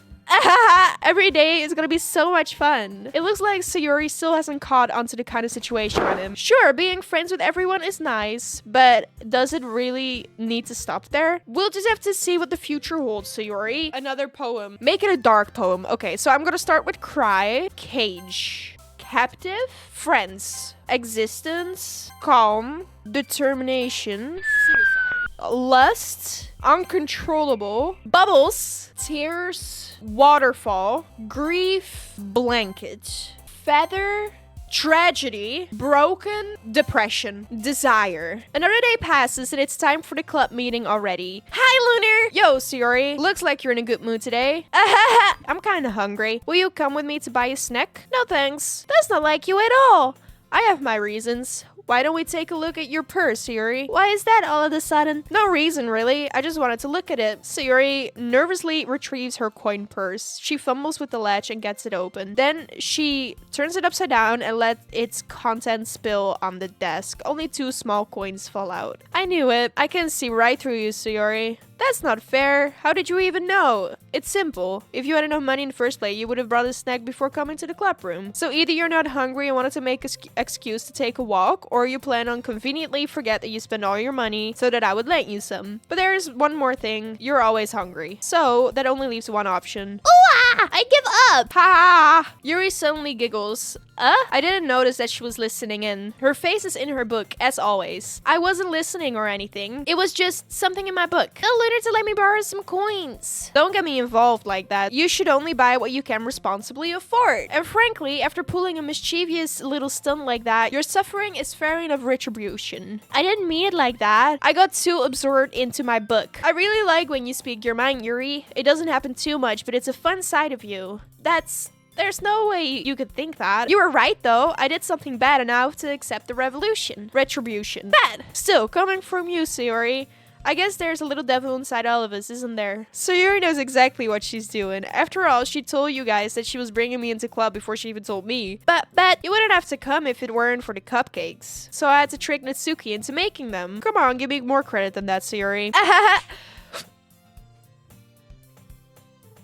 Every day is gonna be so much fun. It looks like Sayuri still hasn't caught onto the kind of situation with him. Sure, being friends with everyone is nice, but does it really need to stop there? We'll just have to see what the future holds, Sayuri. Another poem. Make it a dark poem. Okay, so I'm gonna start with cry, cage, captive, friends, existence, calm, determination, suicide, lust, uncontrollable, bubbles, tears, waterfall, grief, blanket, feather, tragedy, broken, depression, desire. Another day passes and it's time for the club meeting already. Hi, Lunar! Yo, Sayuri. Looks like you're in a good mood today. I'm kinda hungry. Will you come with me to buy a snack? No thanks. That's not like you at all. I have my reasons. Why don't we take a look at your purse, Sayuri? Why is that all of a sudden? No reason, really. I just wanted to look at it. Sayuri nervously retrieves her coin purse. She fumbles with the latch and gets it open. Then she turns it upside down and lets its contents spill on the desk. Only 2 small coins fall out. I knew it. I can see right through you, Sayuri. That's not fair. How did you even know? It's simple. If you had enough money in the first place, you would have brought a snack before coming to the club room. So either you're not hungry and wanted to make an excuse to take a walk, or you plan on conveniently forget that you spent all your money so that I would lend you some. But there's one more thing. You're always hungry. So that only leaves one option. Ooh, I give up. Ha! Yuri suddenly giggles. I didn't notice that she was listening in. Her face is in her book, as always. I wasn't listening or anything. It was just something in my book. Tell Lunar to let me borrow some coins. Don't get me involved like that. You should only buy what you can responsibly afford. And frankly, after pulling a mischievous little stunt like that, your suffering is fair enough retribution. I didn't mean it like that. I got too absorbed into my book. I really like when you speak your mind, Yuri. It doesn't happen too much, but it's a fun side of you. There's no way you could think that. You were right, though. I did something bad and I have to accept the retribution. Bad! Still, coming from you, Sayuri, I guess there's a little devil inside all of us, isn't there? Sayuri knows exactly what she's doing. After all, she told you guys that she was bringing me into club before she even told me. But you wouldn't have to come if it weren't for the cupcakes. So I had to trick Natsuki into making them. Come on, give me more credit than that, Sayuri.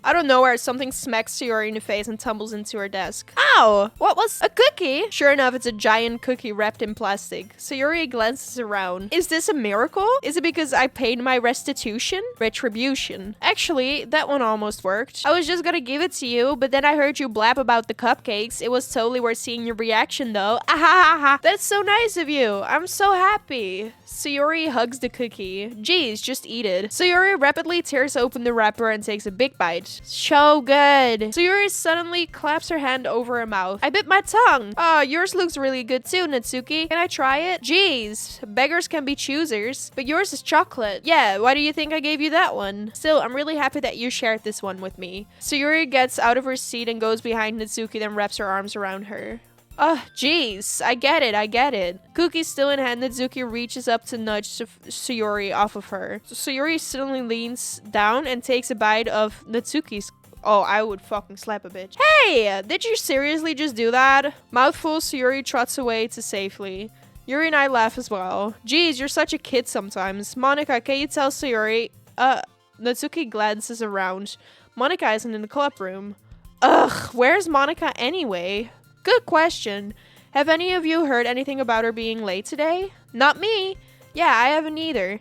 Out of nowhere, something smacks Sayuri in the face and tumbles into her desk. Ow! What was a cookie? Sure enough, it's a giant cookie wrapped in plastic. Sayuri glances around. Is this a miracle? Is it because I paid my restitution? Retribution. Actually, that one almost worked. I was just gonna give it to you, but then I heard you blab about the cupcakes. It was totally worth seeing your reaction though. Ahahaha. That's so nice of you. I'm so happy. Sayuri hugs the cookie. Geez, just eat it. Sayuri rapidly tears open the wrapper and takes a big bite. So good. Sayuri suddenly claps her hand over her mouth. I bit my tongue. Oh, yours looks really good too, Natsuki. Can I try it? Jeez, beggars can be choosers, but yours is chocolate. Yeah, why do you think I gave you that one? Still, I'm really happy that you shared this one with me. Sayuri gets out of her seat and goes behind Natsuki, then wraps her arms around her. Oh, jeez. I get it. Cookie still in hand, Natsuki reaches up to nudge Sayuri off of her. Sayuri suddenly leans down and takes a bite of Natsuki's. Oh, I would fucking slap a bitch. Hey, did you seriously just do that? Mouthful, Sayuri trots away to safely. Yuri and I laugh as well. Jeez, you're such a kid sometimes. Monika, can you tell Sayuri? Natsuki glances around. Monika isn't in the club room. Ugh, where's Monika anyway? Good question. Have any of you heard anything about her being late today? Not me. Yeah, I haven't either.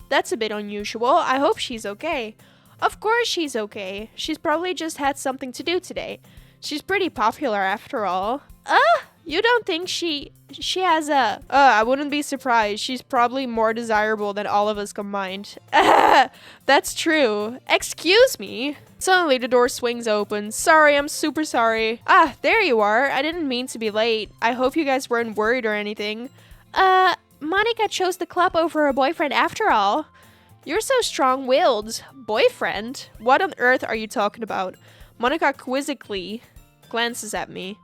That's a bit unusual. I hope she's okay. Of course she's okay. She's probably just had something to do today. She's pretty popular after all. You don't think she has a... I wouldn't be surprised. She's probably more desirable than all of us combined. That's true. Excuse me. Suddenly, the door swings open. Sorry, I'm super sorry. Ah, there you are. I didn't mean to be late. I hope you guys weren't worried or anything. Monika chose the club over her boyfriend after all. You're so strong-willed. Boyfriend? What on earth are you talking about? Monika quizzically glances at me.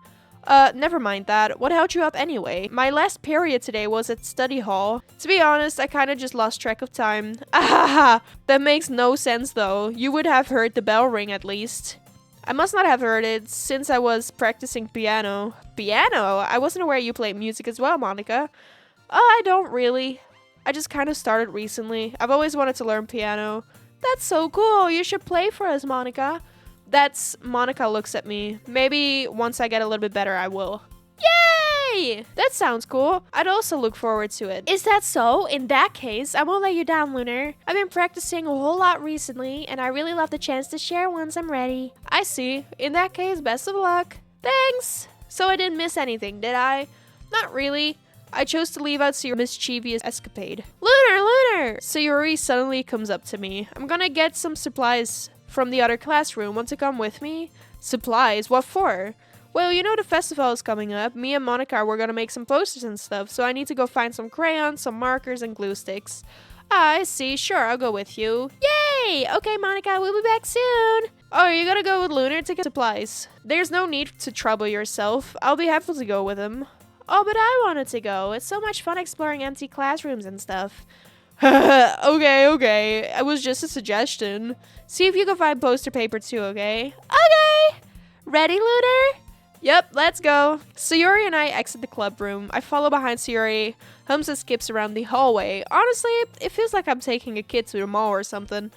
Never mind that. What held you up anyway? My last period today was at study hall. To be honest, I kinda just lost track of time. Ahaha! That makes no sense though. You would have heard the bell ring at least. I must not have heard it since I was practicing piano. Piano? I wasn't aware you played music as well, Monica. I don't really. I just kind of started recently. I've always wanted to learn piano. That's so cool. You should play for us, Monica. That's Monica looks at me. Maybe once I get a little bit better, I will. Yay! That sounds cool. I'd also look forward to it. Is that so? In that case, I won't let you down, Lunar. I've been practicing a whole lot recently, and I really love the chance to share once I'm ready. I see. In that case, best of luck. Thanks! So I didn't miss anything, did I? Not really. I chose to leave out your mischievous escapade. Lunar! Sayuri suddenly comes up to me. I'm gonna get some supplies from the other classroom. Want to come with me? Supplies? What for? Well, you know the festival is coming up. Me and Monica, we're gonna make some posters and stuff, so I need to go find some crayons, some markers, and glue sticks. I see. Sure, I'll go with you. Yay! Okay, Monica, we'll be back soon. Oh, you're gonna go with Lunar to get supplies. There's no need to trouble yourself. I'll be happy to go with him. Oh, but I wanted to go. It's so much fun exploring empty classrooms and stuff. Okay. It was just a suggestion. See if you can find poster paper too, okay? Okay! Ready, Lunar? Yep, let's go. Sayuri and I exit the club room. I follow behind Sayuri, hums and skips around the hallway. Honestly, it feels like I'm taking a kid to the mall or something.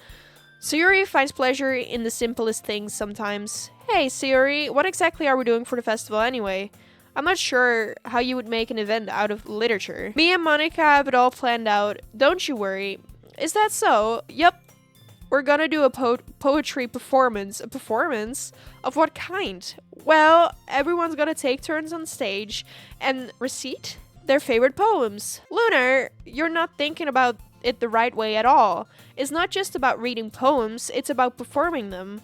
Sayuri finds pleasure in the simplest things sometimes. Hey, Sayuri, what exactly are we doing for the festival anyway? I'm not sure how you would make an event out of literature. Me and Monica have it all planned out. Don't you worry. Is that so? Yep. We're gonna do a poetry performance. A performance? Of what kind? Well, everyone's gonna take turns on stage and recite their favorite poems. Lunar, you're not thinking about it the right way at all. It's not just about reading poems, it's about performing them.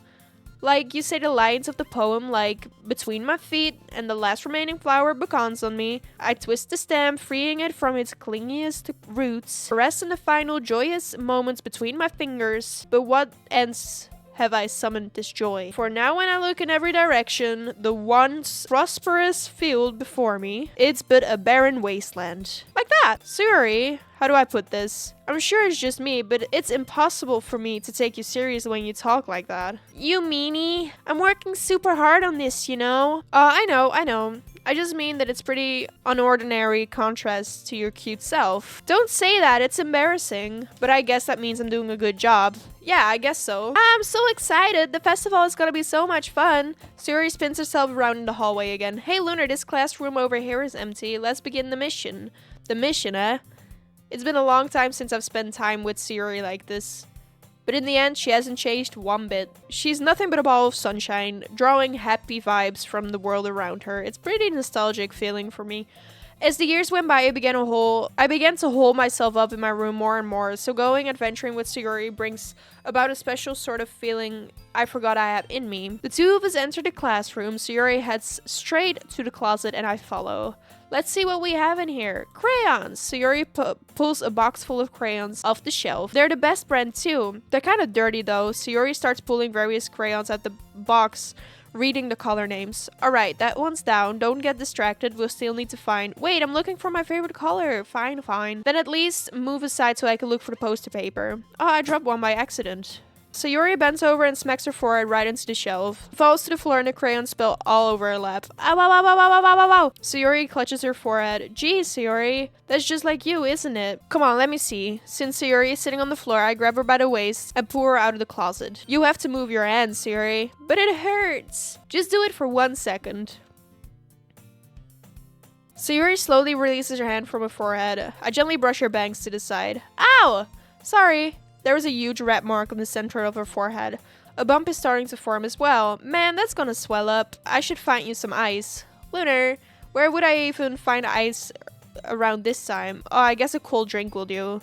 Like, you say the lines of the poem like, between my feet and the last remaining flower beckons on me, I twist the stem, freeing it from its clingiest roots, rest in the final joyous moments between my fingers, but what ends have I summoned this joy? For now when I look in every direction, the once prosperous field before me, it's but a barren wasteland. Like that! Sayuri, how do I put this? I'm sure it's just me, but it's impossible for me to take you seriously when you talk like that. You meanie? I'm working super hard on this, you know? I know. I just mean that it's pretty unordinary contrast to your cute self. Don't say that, it's embarrassing. But I guess that means I'm doing a good job. Yeah, I guess so. I'm so excited. The festival is gonna be so much fun. Sayuri spins herself around in the hallway again. Hey, Lunar, this classroom over here is empty. Let's begin the mission. The mission, eh? It's been a long time since I've spent time with Sayuri like this. But in the end, she hasn't changed one bit. She's nothing but a ball of sunshine, drawing happy vibes from the world around her. It's pretty nostalgic feeling for me. As the years went by, I began to hold myself up in my room more and more, so going adventuring with Sayuri brings about a special sort of feeling I forgot I had in me. The two of us enter the classroom, Sayuri heads straight to the closet and I follow. Let's see what we have in here. Crayons! Sayuri pulls a box full of crayons off the shelf. They're the best brand too. They're kind of dirty though. Sayuri starts pulling various crayons out the box, reading the color names. Alright, that one's down. Don't get distracted. We'll still need to find... Wait, I'm looking for my favorite color. Fine. Then at least move aside so I can look for the poster paper. Oh, I dropped one by accident. Sayuri bends over and smacks her forehead right into the shelf. Falls to the floor and the crayons spill all over her lap. Ow, ow, ow, ow, ow, ow, ow, ow. Sayuri clutches her forehead. Geez, Sayuri. That's just like you, isn't it? Come on, let me see. Since Sayuri is sitting on the floor, I grab her by the waist and pull her out of the closet. You have to move your hands, Sayuri. But it hurts. Just do it for 1 second. Sayuri slowly releases her hand from her forehead. I gently brush her bangs to the side. Ow! Sorry. There was a huge red mark on the center of her forehead. A bump is starting to form as well. Man, that's gonna swell up. I should find you some ice. Lunar, where would I even find ice around this time? Oh, I guess a cold drink will do.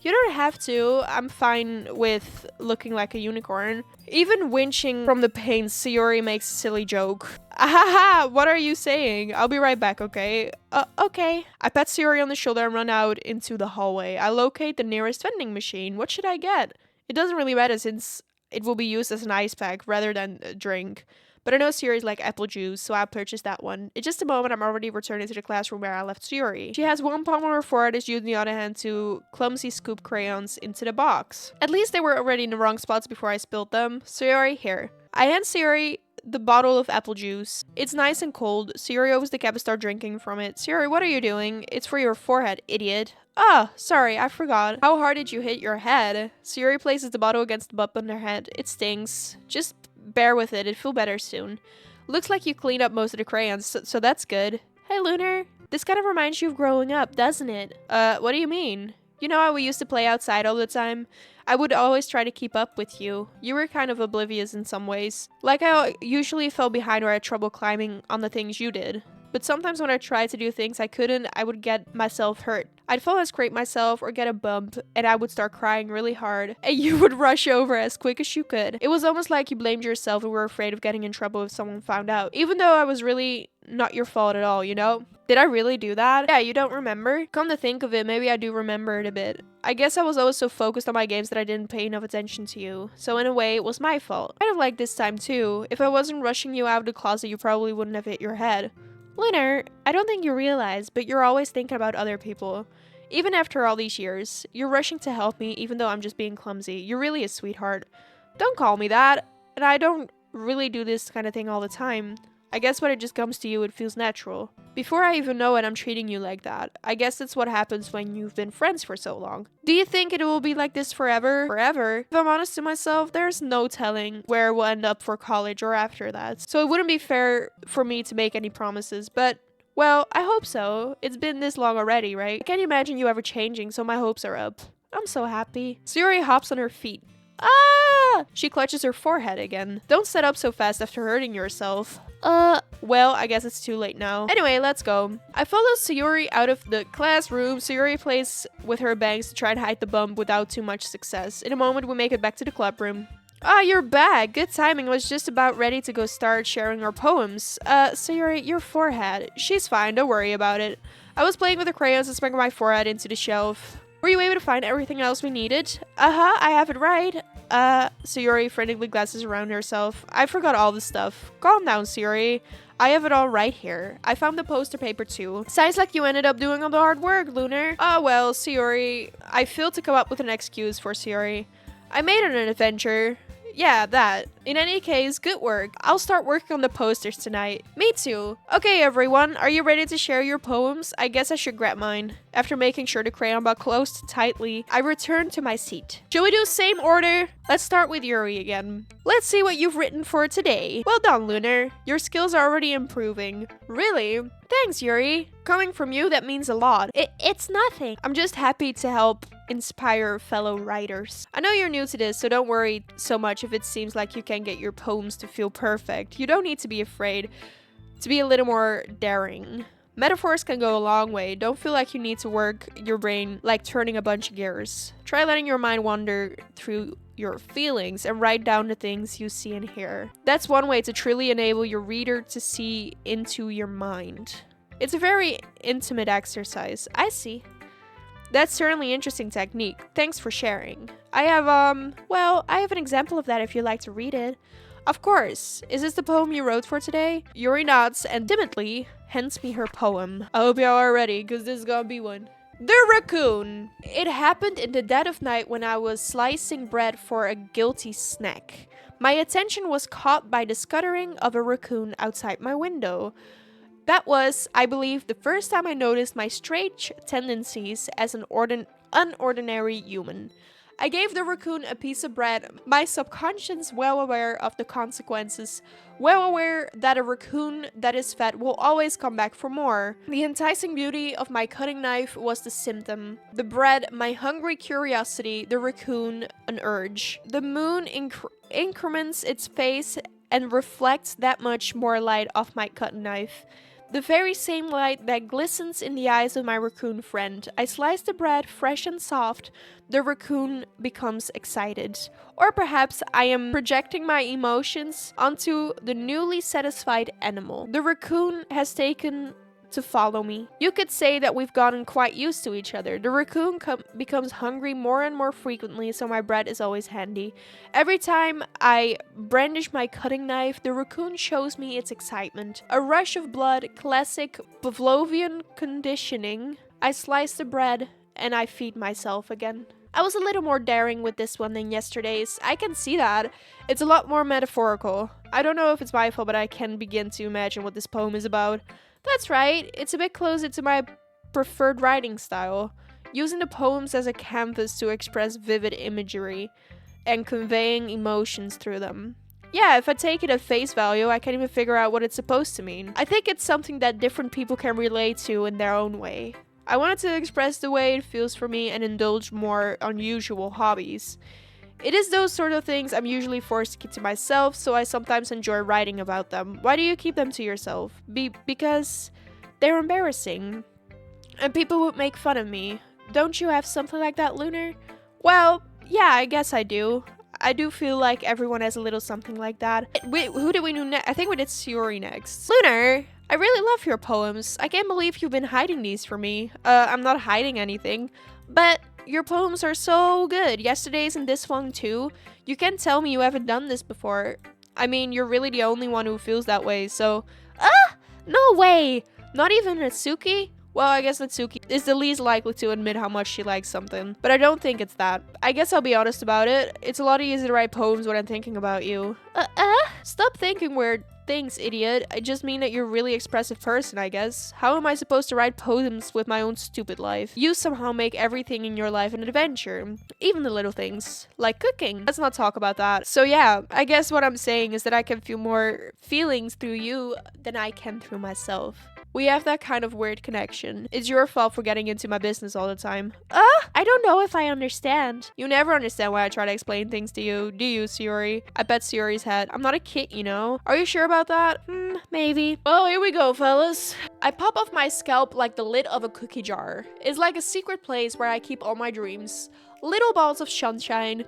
You don't have to. I'm fine with looking like a unicorn. Even winching from the pain, Sayuri makes a silly joke. Ahaha, what are you saying? I'll be right back, okay? Okay. I pat Sayuri on the shoulder and run out into the hallway. I locate the nearest vending machine. What should I get? It doesn't really matter since it will be used as an ice pack rather than a drink. But I know Sayori's like apple juice, so I purchased that one. In just a moment, I'm already returning to the classroom where I left Sayori. She has one palm on her forehead as using the other hand to clumsy scoop crayons into the box. At least they were already in the wrong spots before I spilled them. Sayori, here. I hand Sayori the bottle of apple juice. It's nice and cold. Sayori opens the cap and starts drinking from it. Sayori, what are you doing? It's for your forehead, idiot. Ah, sorry, I forgot. How hard did you hit your head? Sayori places the bottle against the butt on her head. It stings. Just bear with it. It'll feel better soon. Looks like you cleaned up most of the crayons, so that's good. Hey, Lunar. This kind of reminds you of growing up, doesn't it? What do you mean? You know how we used to play outside all the time? I would always try to keep up with you. You were kind of oblivious in some ways. Like I usually fell behind or had trouble climbing on the things you did. But sometimes when I tried to do things I couldn't, I would get myself hurt. I'd fall and scrape myself or get a bump, and I would start crying really hard, and you would rush over as quick as you could. It was almost like you blamed yourself and were afraid of getting in trouble if someone found out. Even though I was really not your fault at all, you know? Did I really do that? Yeah, you don't remember? Come to think of it, maybe I do remember it a bit. I guess I was always so focused on my games that I didn't pay enough attention to you. So in a way, it was my fault. Kind of like this time too. If I wasn't rushing you out of the closet, you probably wouldn't have hit your head. Lunar, I don't think you realize, but you're always thinking about other people. Even after all these years, you're rushing to help me even though I'm just being clumsy. You're really a sweetheart. Don't call me that. And I don't really do this kind of thing all the time. I guess when it just comes to you, it feels natural. Before I even know it, I'm treating you like that. I guess that's what happens when you've been friends for so long. Do you think it will be like this forever? Forever? If I'm honest to myself, there's no telling where we'll end up for college or after that. So it wouldn't be fair for me to make any promises, but well, I hope so. It's been this long already, right? I can't imagine you ever changing, so my hopes are up. I'm so happy. Sayori hops on her feet. Ah! She clutches her forehead again. Don't set up so fast after hurting yourself. Well, I guess it's too late now. Anyway, let's go. I follow Sayori out of the classroom. Sayori plays with her bangs to try and hide the bump without too much success. In a moment, we make it back to the club room. Ah, you're back. Good timing. I was just about ready to go start sharing our poems. Sayori, your forehead. She's fine. Don't worry about it. I was playing with the crayons and sprung my forehead into the shelf. Were you able to find everything else we needed? Uh-huh, I have it right. Sayori frantically glances around herself. I forgot all the stuff. Calm down, Sayori. I have it all right here. I found the poster paper too. Sounds like you ended up doing all the hard work, Lunar. Oh well, Sayori. I failed to come up with an excuse for Sayori. I made it an adventure. Yeah, that. In any case, good work. I'll start working on the posters tonight. Me too. Okay, everyone, are you ready to share your poems? I guess I should grab mine. After making sure the crayon box closed tightly, I returned to my seat. Shall we do same order? Let's start with Yuri again. Let's see what you've written for today. Well done, Lunar. Your skills are already improving. Really? Thanks, Yuri. Coming from you, that means a lot. It's nothing. I'm just happy to help inspire fellow writers. I know you're new to this, so don't worry so much if it seems like you can't get your poems to feel perfect. You don't need to be afraid to be a little more daring. Metaphors can go a long way. Don't feel like you need to work your brain like turning a bunch of gears. Try letting your mind wander through your feelings and write down the things you see and hear. That's one way to truly enable your reader to see into your mind. It's a very intimate exercise. I see. That's certainly an interesting technique. Thanks for sharing. I have an example of that if you'd like to read it. Of course. Is this the poem you wrote for today? Yuri nods and timidly hands me her poem. I hope y'all are ready, because this is gonna be one. The Raccoon. It happened in the dead of night when I was slicing bread for a guilty snack. My attention was caught by the scuttering of a raccoon outside my window. That was, I believe, the first time I noticed my strange tendencies as an unordinary human. I gave the raccoon a piece of bread, my subconscious well aware of the consequences, well aware that a raccoon that is fed will always come back for more. The enticing beauty of my cutting knife was the symptom. The bread, my hungry curiosity, the raccoon, an urge. The moon increments its face and reflects that much more light off my cutting knife. The very same light that glistens in the eyes of my raccoon friend. I slice the bread fresh and soft. The raccoon becomes excited. Or perhaps I am projecting my emotions onto the newly satisfied animal. The raccoon has taken to follow me. You could say that we've gotten quite used to each other. The raccoon becomes hungry more and more frequently, so my bread is always handy. Every time I brandish my cutting knife, the raccoon shows me its excitement. A rush of blood, classic Pavlovian conditioning. I slice the bread and I feed myself again. I was a little more daring with this one than yesterday's. I can see that. It's a lot more metaphorical. I don't know if it's my fault, but I can begin to imagine what this poem is about. That's right, it's a bit closer to my preferred writing style, using the poems as a canvas to express vivid imagery and conveying emotions through them. Yeah, if I take it at face value, I can't even figure out what it's supposed to mean. I think it's something that different people can relate to in their own way. I wanted to express the way it feels for me and indulge more unusual hobbies. It is those sort of things I'm usually forced to keep to myself, so I sometimes enjoy writing about them. Why do you keep them to yourself? Because they're embarrassing. And people would make fun of me. Don't you have something like that, Lunar? Well, yeah, I guess I do. I do feel like everyone has a little something like that. Wait, who did we do next? I think we did Siori next. Lunar! I really love your poems. I can't believe you've been hiding these from me. I'm not hiding anything, but your poems are so good. Yesterday's and this one too. You can't tell me you haven't done this before. I mean, you're really the only one who feels that way, so... No way! Not even Natsuki? Well, I guess Natsuki is the least likely to admit how much she likes something, but I don't think it's that. I guess I'll be honest about it. It's a lot easier to write poems when I'm thinking about you. Stop thinking weird things, idiot. I just mean that you're a really expressive person, I guess. How am I supposed to write poems with my own stupid life? You somehow make everything in your life an adventure. Even the little things. Like cooking. Let's not talk about that. So yeah, I guess what I'm saying is that I can feel more feelings through you than I can through myself. We have that kind of weird connection. It's your fault for getting into my business all the time. I don't know if I understand. You never understand why I try to explain things to you, do you, Siori? I bet Siori's head. I'm not a kid, you know? Are you sure about that? Maybe. Well, here we go, fellas. I pop off my scalp like the lid of a cookie jar. It's like a secret place where I keep all my dreams. Little balls of sunshine,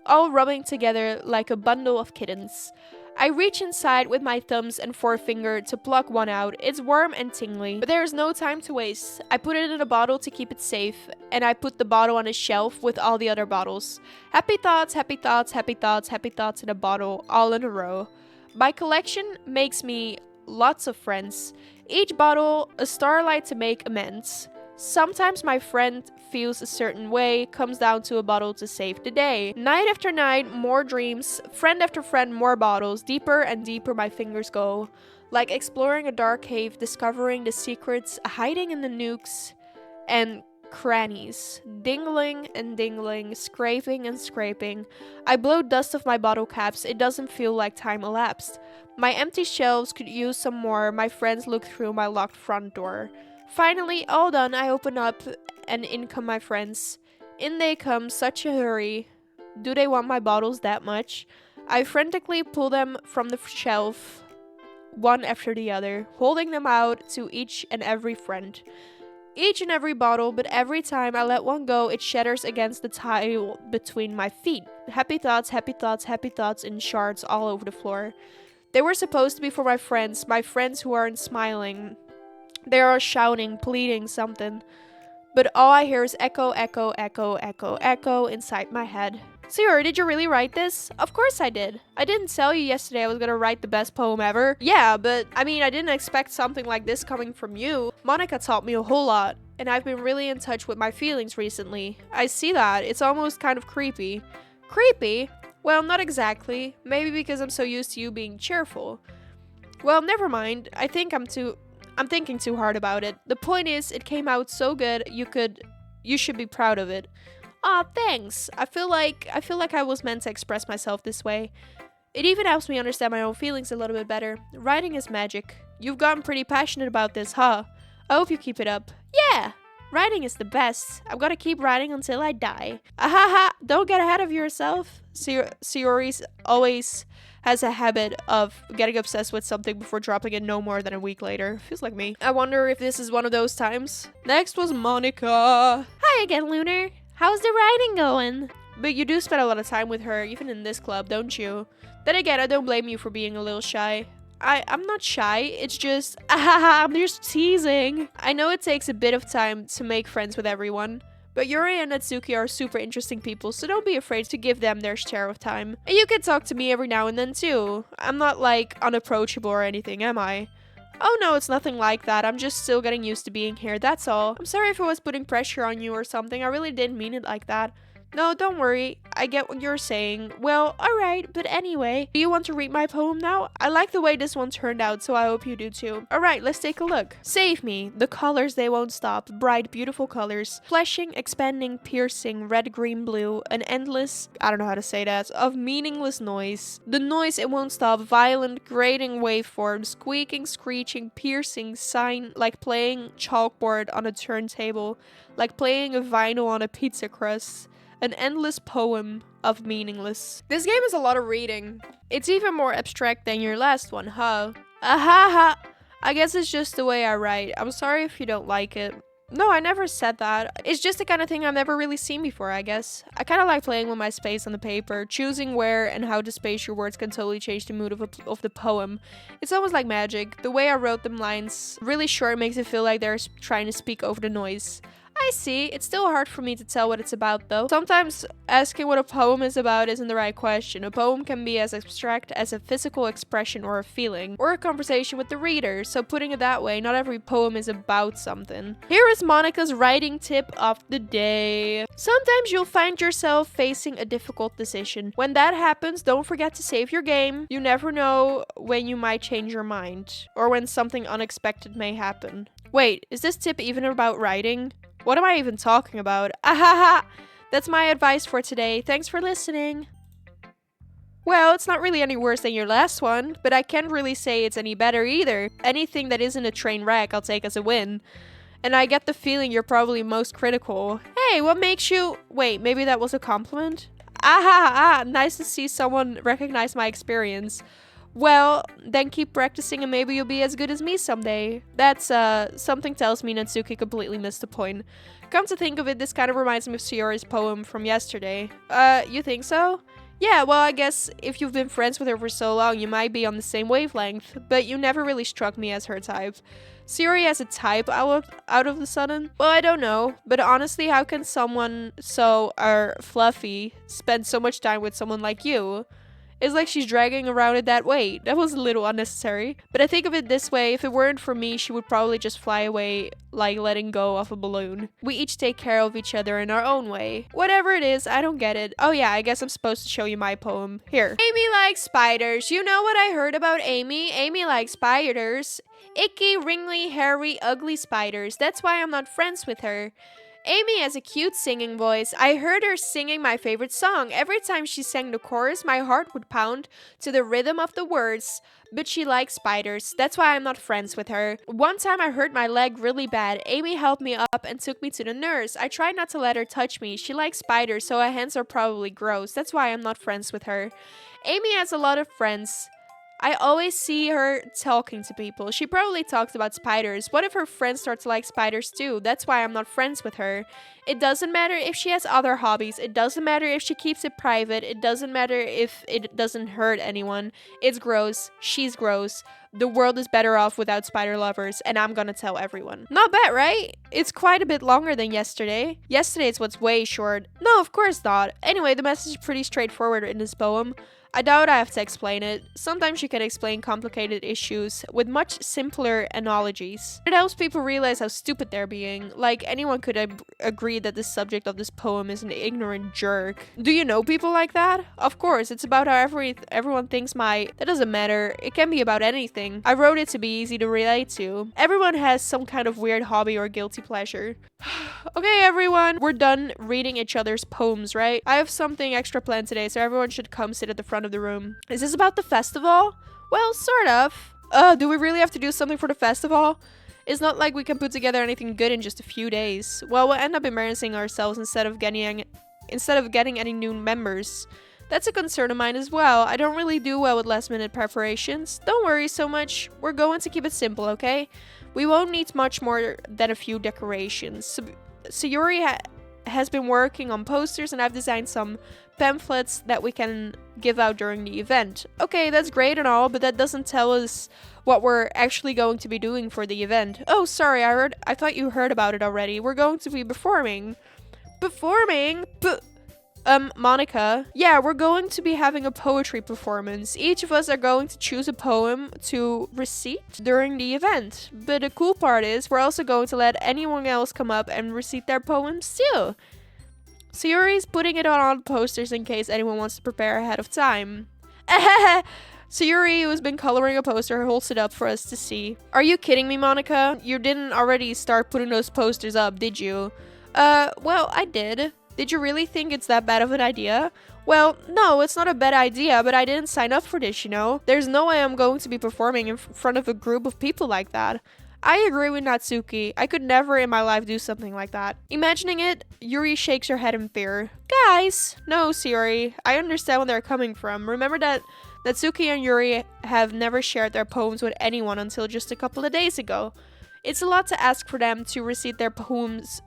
all rubbing together like a bundle of kittens. I reach inside with my thumbs and forefinger to pluck one out. It's warm and tingly, but there is no time to waste. I put it in a bottle to keep it safe, and I put the bottle on a shelf with all the other bottles. Happy thoughts, happy thoughts, happy thoughts, happy thoughts in a bottle, all in a row. My collection makes me lots of friends. Each bottle a starlight to make amends. Sometimes my friend feels a certain way, comes down to a bottle to save the day. Night after night, more dreams, friend after friend, more bottles, deeper and deeper my fingers go. Like exploring a dark cave, discovering the secrets hiding in the nooks and crannies. Dingling and dingling, scraping and scraping. I blow dust off my bottle caps, it doesn't feel like time elapsed. My empty shelves could use some more, my friends look through my locked front door. Finally, all done, I open up and in come my friends. In they come, such a hurry. Do they want my bottles that much? I frantically pull them from the shelf, one after the other, holding them out to each and every friend. Each and every bottle, but every time I let one go, it shatters against the tile between my feet. Happy thoughts, happy thoughts, happy thoughts in shards all over the floor. They were supposed to be for my friends who aren't smiling. They are shouting, pleading something. But all I hear is echo, echo, echo, echo, echo inside my head. Siori, did you really write this? Of course I did. I didn't tell you yesterday I was gonna write the best poem ever. Yeah, but I mean, I didn't expect something like this coming from you. Monica taught me a whole lot, and I've been really in touch with my feelings recently. I see that. It's almost kind of creepy. Creepy? Well, not exactly. Maybe because I'm so used to you being cheerful. Well, never mind. I'm thinking too hard about it. The point is, it came out so good, you should be proud of it. Aw, thanks. I feel like I was meant to express myself this way. It even helps me understand my own feelings a little bit better. Writing is magic. You've gotten pretty passionate about this, huh? I hope you keep it up. Yeah! Writing is the best. I'm gonna keep writing until I die. Ahaha, don't get ahead of yourself. Siori always has a habit of getting obsessed with something before dropping it no more than a week later. Feels like me. I wonder if this is one of those times. Next was Monica. Hi again, Lunar. How's the writing going? But you do spend a lot of time with her, even in this club, don't you? Then again, I don't blame you for being a little shy. I'm not shy. It's just, I'm just teasing. I know it takes a bit of time to make friends with everyone, but Yuri and Natsuki are super interesting people, so don't be afraid to give them their share of time. And you can talk to me every now and then too. I'm not like unapproachable or anything, am I? Oh no, it's nothing like that. I'm just still getting used to being here, that's all. I'm sorry if I was putting pressure on you or something. I really didn't mean it like that. No, don't worry. I get what you're saying. Well, alright, but anyway, do you want to read my poem now? I like the way this one turned out, so I hope you do too. Alright, let's take a look. Save me. The colors, they won't stop. Bright, beautiful colors. Fleshing, expanding, piercing, red, green, blue. An endless, I don't know how to say that, of meaningless noise. The noise, it won't stop. Violent, grating waveforms. Squeaking, screeching, piercing, sign, like playing chalkboard on a turntable. Like playing a vinyl on a pizza crust. An endless poem of meaningless. This game is a lot of reading. It's even more abstract than your last one, huh? Ahaha! I guess it's just the way I write. I'm sorry if you don't like it. No, I never said that. It's just the kind of thing I've never really seen before, I guess. I kind of like playing with my space on the paper, choosing where and how to space your words can totally change the mood of the poem. It's almost like magic. The way I wrote them lines really short makes it feel like they're trying to speak over the noise. I see. It's still hard for me to tell what it's about though. Sometimes asking what a poem is about isn't the right question. A poem can be as abstract as a physical expression or a feeling, or a conversation with the reader, so putting it that way, not every poem is about something. Here is Monica's writing tip of the day. Sometimes you'll find yourself facing a difficult decision. When that happens, don't forget to save your game. You never know when you might change your mind, or when something unexpected may happen. Wait, is this tip even about writing? What am I even talking about? Ahaha! That's my advice for today. Thanks for listening. Well, it's not really any worse than your last one, but I can't really say it's any better either. Anything that isn't a train wreck, I'll take as a win. And I get the feeling you're probably most critical. Hey, what makes you... Wait, maybe that was a compliment? Nice to see someone recognize my experience. Well, then keep practicing and maybe you'll be as good as me someday. That's, something tells me Natsuki completely missed the point. Come to think of it, this kind of reminds me of Sayori's poem from yesterday. You think so? Yeah, well, I guess if you've been friends with her for so long, you might be on the same wavelength, but you never really struck me as her type. Sayori as a type out of the sudden? Well, I don't know, but honestly, how can someone so, fluffy spend so much time with someone like you? It's like she's dragging around it that weight. That was a little unnecessary. But I think of it this way, if it weren't for me, she would probably just fly away like letting go of a balloon. We each take care of each other in our own way. Whatever it is, I don't get it. Oh yeah, I guess I'm supposed to show you my poem. Here. Amy likes spiders. You know what I heard about Amy? Amy likes spiders. Icky, wrinkly, hairy, ugly spiders. That's why I'm not friends with her. Amy has a cute singing voice. I heard her singing my favorite song. Every time she sang the chorus, my heart would pound to the rhythm of the words. But she likes spiders. That's why I'm not friends with her. One time I hurt my leg really bad. Amy helped me up and took me to the nurse. I tried not to let her touch me. She likes spiders, so her hands are probably gross. That's why I'm not friends with her. Amy has a lot of friends. I always see her talking to people. She probably talks about spiders. What if her friends start to like spiders too? That's why I'm not friends with her. It doesn't matter if she has other hobbies. It doesn't matter if she keeps it private. It doesn't matter if it doesn't hurt anyone. It's gross. She's gross. The world is better off without spider lovers, and I'm gonna tell everyone. Not bad, right? It's quite a bit longer than yesterday. Yesterday's was way short. No, of course not. Anyway, the message is pretty straightforward in this poem. I doubt I have to explain it. Sometimes you can explain complicated issues with much simpler analogies. It helps people realize how stupid they're being. Like, anyone could agree that the subject of this poem is an ignorant jerk. Do you know people like that? Of course, it's about how everyone thinks that doesn't matter. It can be about anything. I wrote it to be easy to relate to. Everyone has some kind of weird hobby or guilty pleasure. Okay, everyone, we're done reading each other's poems, right? I have something extra planned today, so everyone should come sit at the front of the room. Is this about the festival? Well, sort of. Do we really have to do something for the festival? It's not like we can put together anything good in just a few days. Well, we'll end up embarrassing ourselves instead of getting any new members. That's a concern of mine as well. I don't really do well with last-minute preparations. Don't worry so much. We're going to keep it simple, okay? We won't need much more than a few decorations. Sayori has been working on posters and I've designed some pamphlets that we can give out during the event. Okay, that's great and all, but that doesn't tell us what we're actually going to be doing for the event. Oh, sorry, I thought you heard about it already. We're going to be performing. Performing? Monica. Yeah, we're going to be having a poetry performance. Each of us are going to choose a poem to recite during the event. But the cool part is, we're also going to let anyone else come up and recite their poems too. So Yuri's putting it on posters in case anyone wants to prepare ahead of time. So Yuri, who's been coloring a poster, holds it up for us to see. Are you kidding me, Monica? You didn't already start putting those posters up, did you? Well, I did. Did you really think it's that bad of an idea? Well, no, it's not a bad idea, but I didn't sign up for this, you know? There's no way I'm going to be performing in front of a group of people like that. I agree with Natsuki. I could never in my life do something like that. Imagining it, Yuri shakes her head in fear. Guys! No, Yuri. I understand where they're coming from. Remember that Natsuki and Yuri have never shared their poems with anyone until just a couple of days ago. It's a lot to ask for them to recite their poems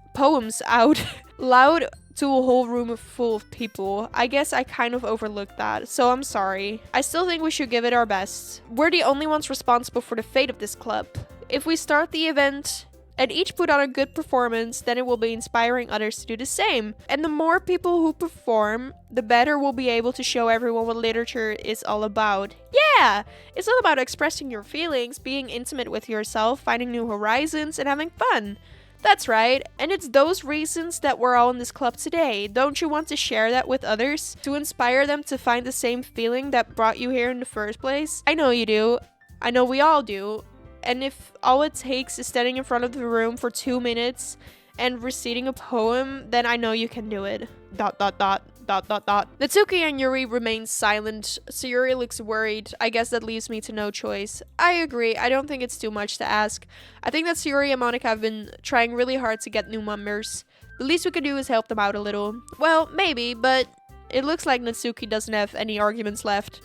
out loud to a whole room full of people. I guess I kind of overlooked that, so I'm sorry. I still think we should give it our best. We're the only ones responsible for the fate of this club. If we start the event and each put on a good performance, then it will be inspiring others to do the same. And the more people who perform, the better we'll be able to show everyone what literature is all about. Yeah! It's all about expressing your feelings, being intimate with yourself, finding new horizons, and having fun. That's right, and it's those reasons that we're all in this club today. Don't you want to share that with others? To inspire them to find the same feeling that brought you here in the first place? I know you do. I know we all do. And if all it takes is standing in front of the room for 2 minutes and reciting a poem, then I know you can do it. ... Natsuki and Yuri remain silent, so Yuri looks worried. I guess that leaves me to no choice. I agree, I don't think it's too much to ask. I think that Yuri and Monica have been trying really hard to get new members. The least we could do is help them out a little. Well, maybe, but it looks like Natsuki doesn't have any arguments left.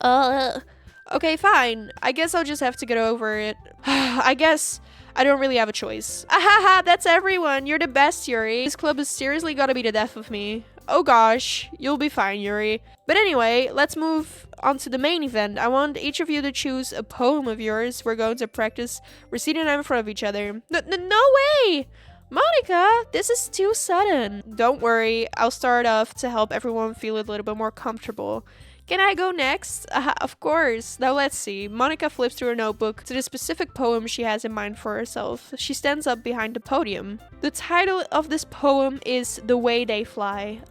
Okay, fine. I guess I'll just have to get over it. I guess I don't really have a choice. Ahaha, that's everyone. You're the best, Yuri. This club has seriously gotta be the death of me. Oh gosh, you'll be fine, Yuri. But anyway, let's move on to the main event. I want each of you to choose a poem of yours. We're going to practice reciting them in front of each other. No way! Monica, this is too sudden. Don't worry, I'll start off to help everyone feel a little bit more comfortable. Can I go next? Of course. Now let's see. Monica flips through her notebook to the specific poem she has in mind for herself. She stands up behind the podium. The title of this poem is The Way They Fly.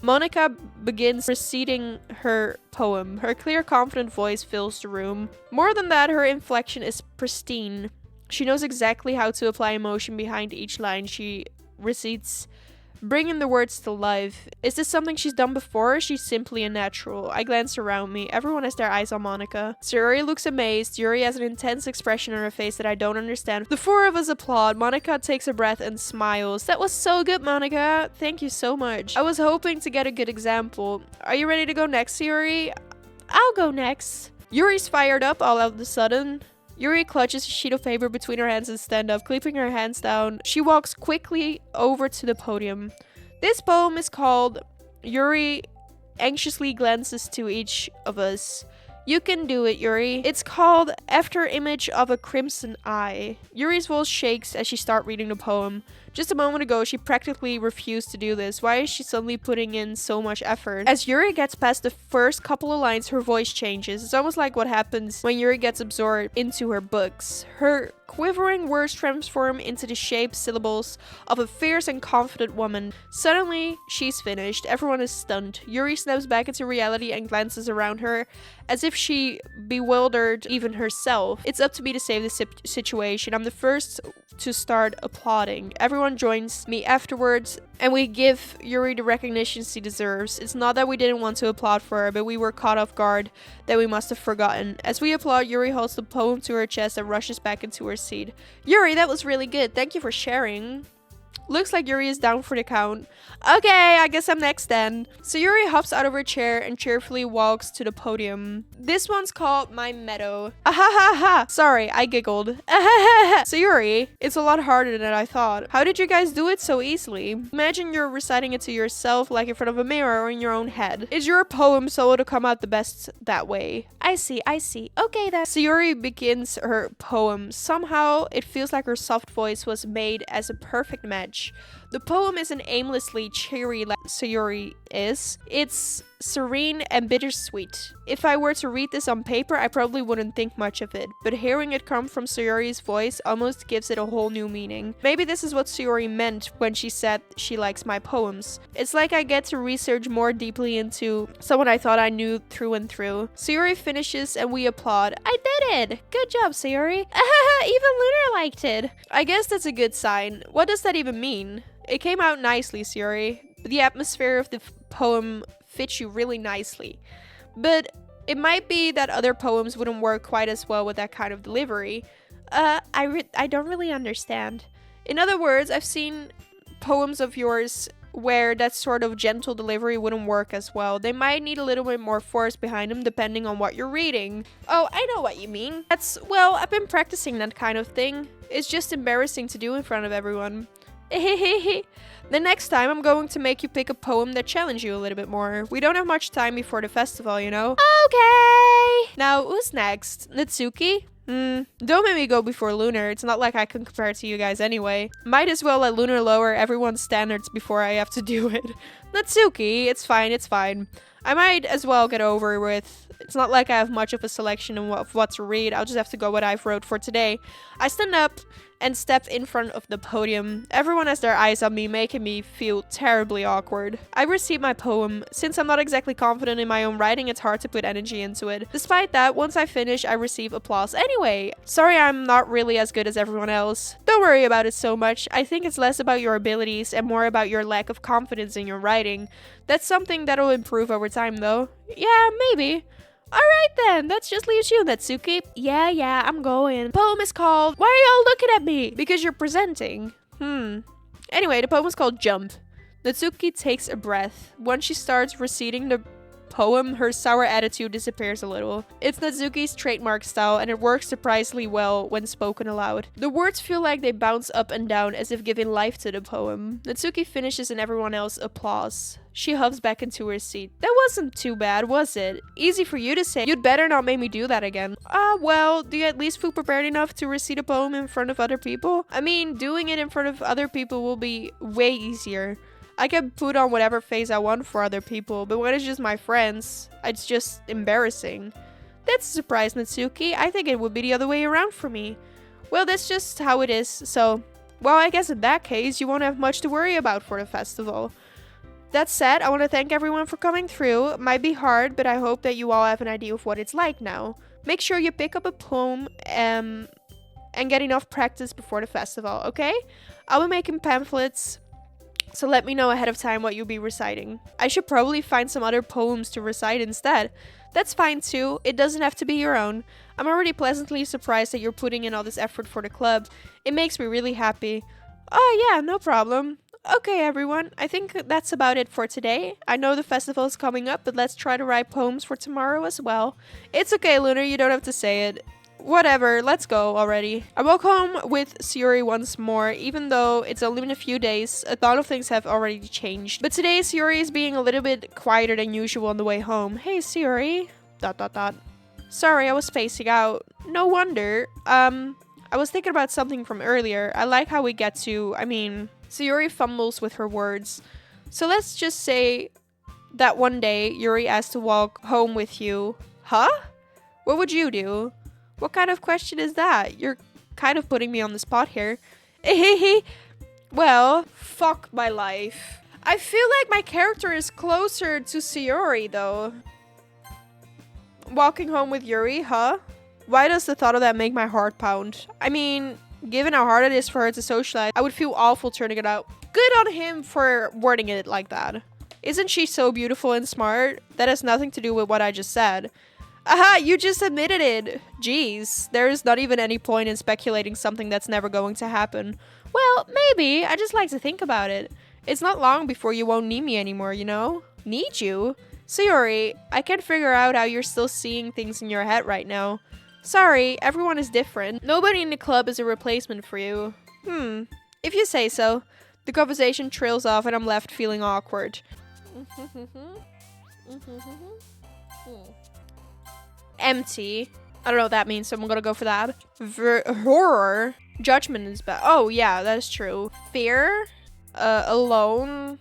Monica begins reciting her poem. Her clear, confident voice fills the room. More than that, her inflection is pristine. She knows exactly how to apply emotion behind each line she recites, bringing the words to life. Is this something she's done before, or is she simply a natural? I glance around me. Everyone has their eyes on Monica. Yuri looks amazed. Yuri has an intense expression on her face that I don't understand. The four of us applaud. Monica takes a breath and smiles. That was so good, Monica. Thank you so much. I was hoping to get a good example. Are you ready to go next, Yuri? I'll go next. Yuri's fired up all of a sudden. Yuri clutches a sheet of paper between her hands and stands up, clipping her hands down. She walks quickly over to the podium. This poem is called Yuri Anxiously Glances to Each of Us. You can do it, Yuri. It's called After Image of a Crimson Eye. Yuri's voice shakes as she starts reading the poem. Just a moment ago, she practically refused to do this. Why is she suddenly putting in so much effort? As Yuri gets past the first couple of lines, her voice changes. It's almost like what happens when Yuri gets absorbed into her books. Her quivering words transform into the shaped syllables of a fierce and confident woman. Suddenly, she's finished. Everyone is stunned. Yuri snaps back into reality and glances around her, as if she bewildered even herself. It's up to me to save the situation. I'm the first to start applauding. Everyone joins me afterwards, and we give Yuri the recognition she deserves. It's not that we didn't want to applaud for her, but we were caught off guard that we must have forgotten. As we applaud, Yuri holds the poem to her chest and rushes back into her seat. Yuri, that was really good. Thank you for sharing. Looks like Yuri is down for the count. Okay, I guess I'm next then. So Yuri hops out of her chair and cheerfully walks to the podium. This one's called My Meadow. Ha. Sorry, I giggled. So Yuri, it's a lot harder than I thought. How did you guys do it so easily? Imagine you're reciting it to yourself like in front of a mirror or in your own head. Is your poem solo to come out the best that way? I see. Okay then. So Yuri begins her poem. Somehow, it feels like her soft voice was made as a perfect match. The poem isn't aimlessly cheery like Sayuri is. It's serene and bittersweet. If I were to read this on paper, I probably wouldn't think much of it, but hearing it come from Sayuri's voice almost gives it a whole new meaning. Maybe this is what Sayuri meant when she said she likes my poems. It's like I get to research more deeply into someone I thought I knew through and through. Sayuri finishes and we applaud. I did it! Good job, Sayuri. Even Lunar liked it. I guess that's a good sign. What does that even mean? It came out nicely, Sayuri. The atmosphere of the poem fits you really nicely. But it might be that other poems wouldn't work quite as well with that kind of delivery. I don't really understand. In other words, I've seen poems of yours where that sort of gentle delivery wouldn't work as well. They might need a little bit more force behind them depending on what you're reading. Oh, I know what you mean. Well, I've been practicing that kind of thing. It's just embarrassing to do in front of everyone. The next time I'm going to make you pick a poem that challenges you a little bit more. We don't have much time before the festival, you know? Okay! Now, who's next? Natsuki? Don't make me go before Lunar. It's not like I can compare to you guys anyway. Might as well let Lunar lower everyone's standards before I have to do it. Natsuki, it's fine. I might as well get over with. It's not like I have much of a selection of what to read. I'll just have to go what I've wrote for today. I stand up and step in front of the podium. Everyone has their eyes on me, making me feel terribly awkward. I receive my poem. Since I'm not exactly confident in my own writing, it's hard to put energy into it. Despite that, once I finish, I receive applause anyway. Sorry I'm not really as good as everyone else. Don't worry about it so much. I think it's less about your abilities and more about your lack of confidence in your writing. That's something that'll improve over time though. Yeah, maybe. Alright then, that just leaves you, Natsuki. Yeah, I'm going. The poem is called, why are y'all looking at me? Because you're presenting. Anyway, the poem is called Jump. Natsuki takes a breath. Once she starts reciting the poem, her sour attitude disappears a little. It's Natsuki's trademark style, and it works surprisingly well when spoken aloud. The words feel like they bounce up and down as if giving life to the poem. Natsuki finishes and everyone else applauds. She hops back into her seat. That wasn't too bad, was it? Easy for you to say. You'd better not make me do that again. Well, do you at least feel prepared enough to recite a poem in front of other people? I mean, doing it in front of other people will be way easier. I can put on whatever face I want for other people, but when it's just my friends, it's just embarrassing. That's a surprise, Natsuki. I think it would be the other way around for me. Well, that's just how it is, so... Well, I guess in that case, you won't have much to worry about for the festival. That said, I want to thank everyone for coming through. It might be hard, but I hope that you all have an idea of what it's like now. Make sure you pick up a poem and get enough practice before the festival, okay? I'll be making pamphlets, so let me know ahead of time what you'll be reciting. I should probably find some other poems to recite instead. That's fine too, it doesn't have to be your own. I'm already pleasantly surprised that you're putting in all this effort for the club. It makes me really happy. Oh yeah, no problem. Okay everyone, I think that's about it for today. I know the festival is coming up, but let's try to write poems for tomorrow as well. It's okay, Lunar, you don't have to say it. Whatever, let's go already. I walk home with Sayuri once more, even though it's only been a few days. A lot of things have already changed. But today, Sayuri is being a little bit quieter than usual on the way home. Hey, Sayuri. ... Sorry, I was spacing out. No wonder. I was thinking about something from earlier. I like how we get to, Sayuri fumbles with her words. So let's just say that one day, Yuri asked to walk home with you. Huh? What would you do? What kind of question is that? You're kind of putting me on the spot here. Well, fuck my life. I feel like my character is closer to Sayuri, though. Walking home with Yuri, huh? Why does the thought of that make my heart pound? I mean, given how hard it is for her to socialize, I would feel awful turning it out. Good on him for wording it like that. Isn't she so beautiful and smart? That has nothing to do with what I just said. Aha, you just admitted it. Jeez, there's not even any point in speculating something that's never going to happen. Well, maybe. I just like to think about it. It's not long before you won't need me anymore, you know? Need you? Sayori, I can't figure out how you're still seeing things in your head right now. Sorry, everyone is different. Nobody in the club is a replacement for you. If you say so. The conversation trails off and I'm left feeling awkward. Empty. I don't know what that means, so I'm gonna go for that. Horror. Judgment is bad. Oh, yeah, that is true. Fear. Alone.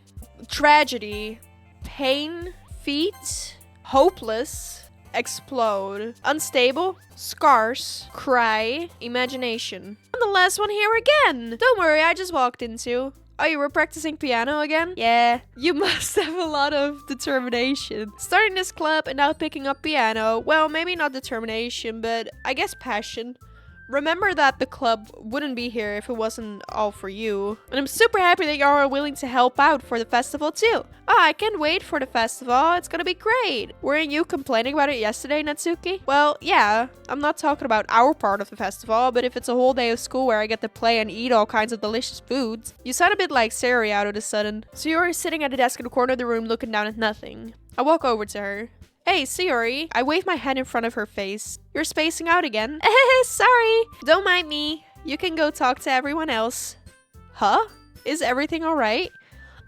Tragedy. Pain. Feet. Hopeless. Explode. Unstable. Scars. Cry. Imagination. And the last one here again. Don't worry, I just walked into. Oh, you were practicing piano again? Yeah. You must have a lot of determination. Starting this club and now picking up piano. Well, maybe not determination, but I guess passion. Remember that the club wouldn't be here if it wasn't all for you. And I'm super happy that y'all are willing to help out for the festival too. Oh, I can't wait for the festival. It's gonna be great. Weren't you complaining about it yesterday, Natsuki? Well, yeah. I'm not talking about our part of the festival, but if it's a whole day of school where I get to play and eat all kinds of delicious foods. You sound a bit like Sayori out of the sudden. Sayori is sitting at the desk in the corner of the room looking down at nothing. I walk over to her. Hey, Sayori. I wave my hand in front of her face. You're spacing out again. Sorry. Don't mind me. You can go talk to everyone else. Huh? Is everything alright?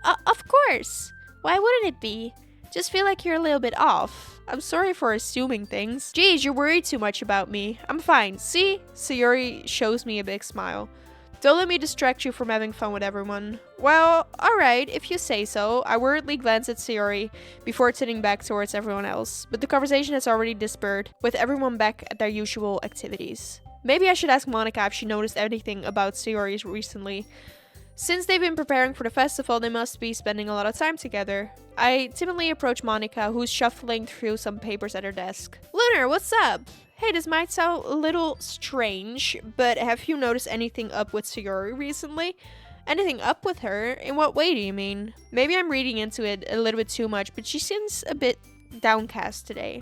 Of course. Why wouldn't it be? Just feel like you're a little bit off. I'm sorry for assuming things. Geez, you're worried too much about me. I'm fine. See? Sayori shows me a big smile. Don't let me distract you from having fun with everyone. Well, alright, if you say so. I worriedly glance at Sayori before turning back towards everyone else, but the conversation has already dispersed, with everyone back at their usual activities. Maybe I should ask Monika if she noticed anything about Sayori recently. Since they've been preparing for the festival, they must be spending a lot of time together. I timidly approach Monika, who's shuffling through some papers at her desk. Lunar, what's up? Hey, this might sound a little strange, but have you noticed anything up with Sayori recently? Anything up with her? In what way do you mean? Maybe I'm reading into it a little bit too much, but she seems a bit downcast today.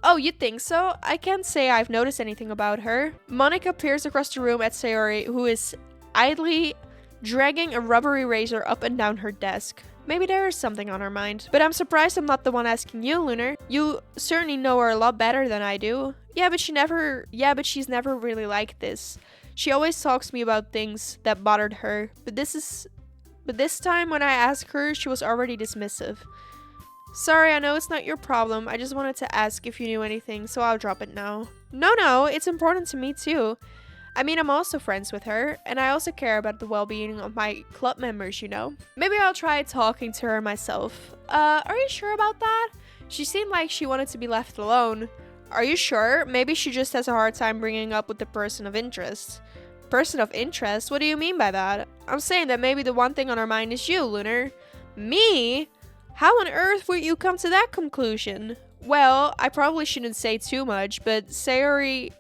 Oh, you think so? I can't say I've noticed anything about her. Monika peers across the room at Sayori, who is idly dragging a rubber eraser up and down her desk. Maybe there is something on her mind. But I'm surprised I'm not the one asking you, Lunar. You certainly know her a lot better than I do. Yeah, but she's never really like this. She always talks to me about things that bothered her. But this time when I asked her, she was already dismissive. Sorry, I know it's not your problem. I just wanted to ask if you knew anything, so I'll drop it now. No, it's important to me too. I mean, I'm also friends with her, and I also care about the well-being of my club members, you know? Maybe I'll try talking to her myself. Are you sure about that? She seemed like she wanted to be left alone. Are you sure? Maybe she just has a hard time bringing up with the person of interest. Person of interest? What do you mean by that? I'm saying that maybe the one thing on her mind is you, Lunar. Me? How on earth would you come to that conclusion? Well, I probably shouldn't say too much, but Sayori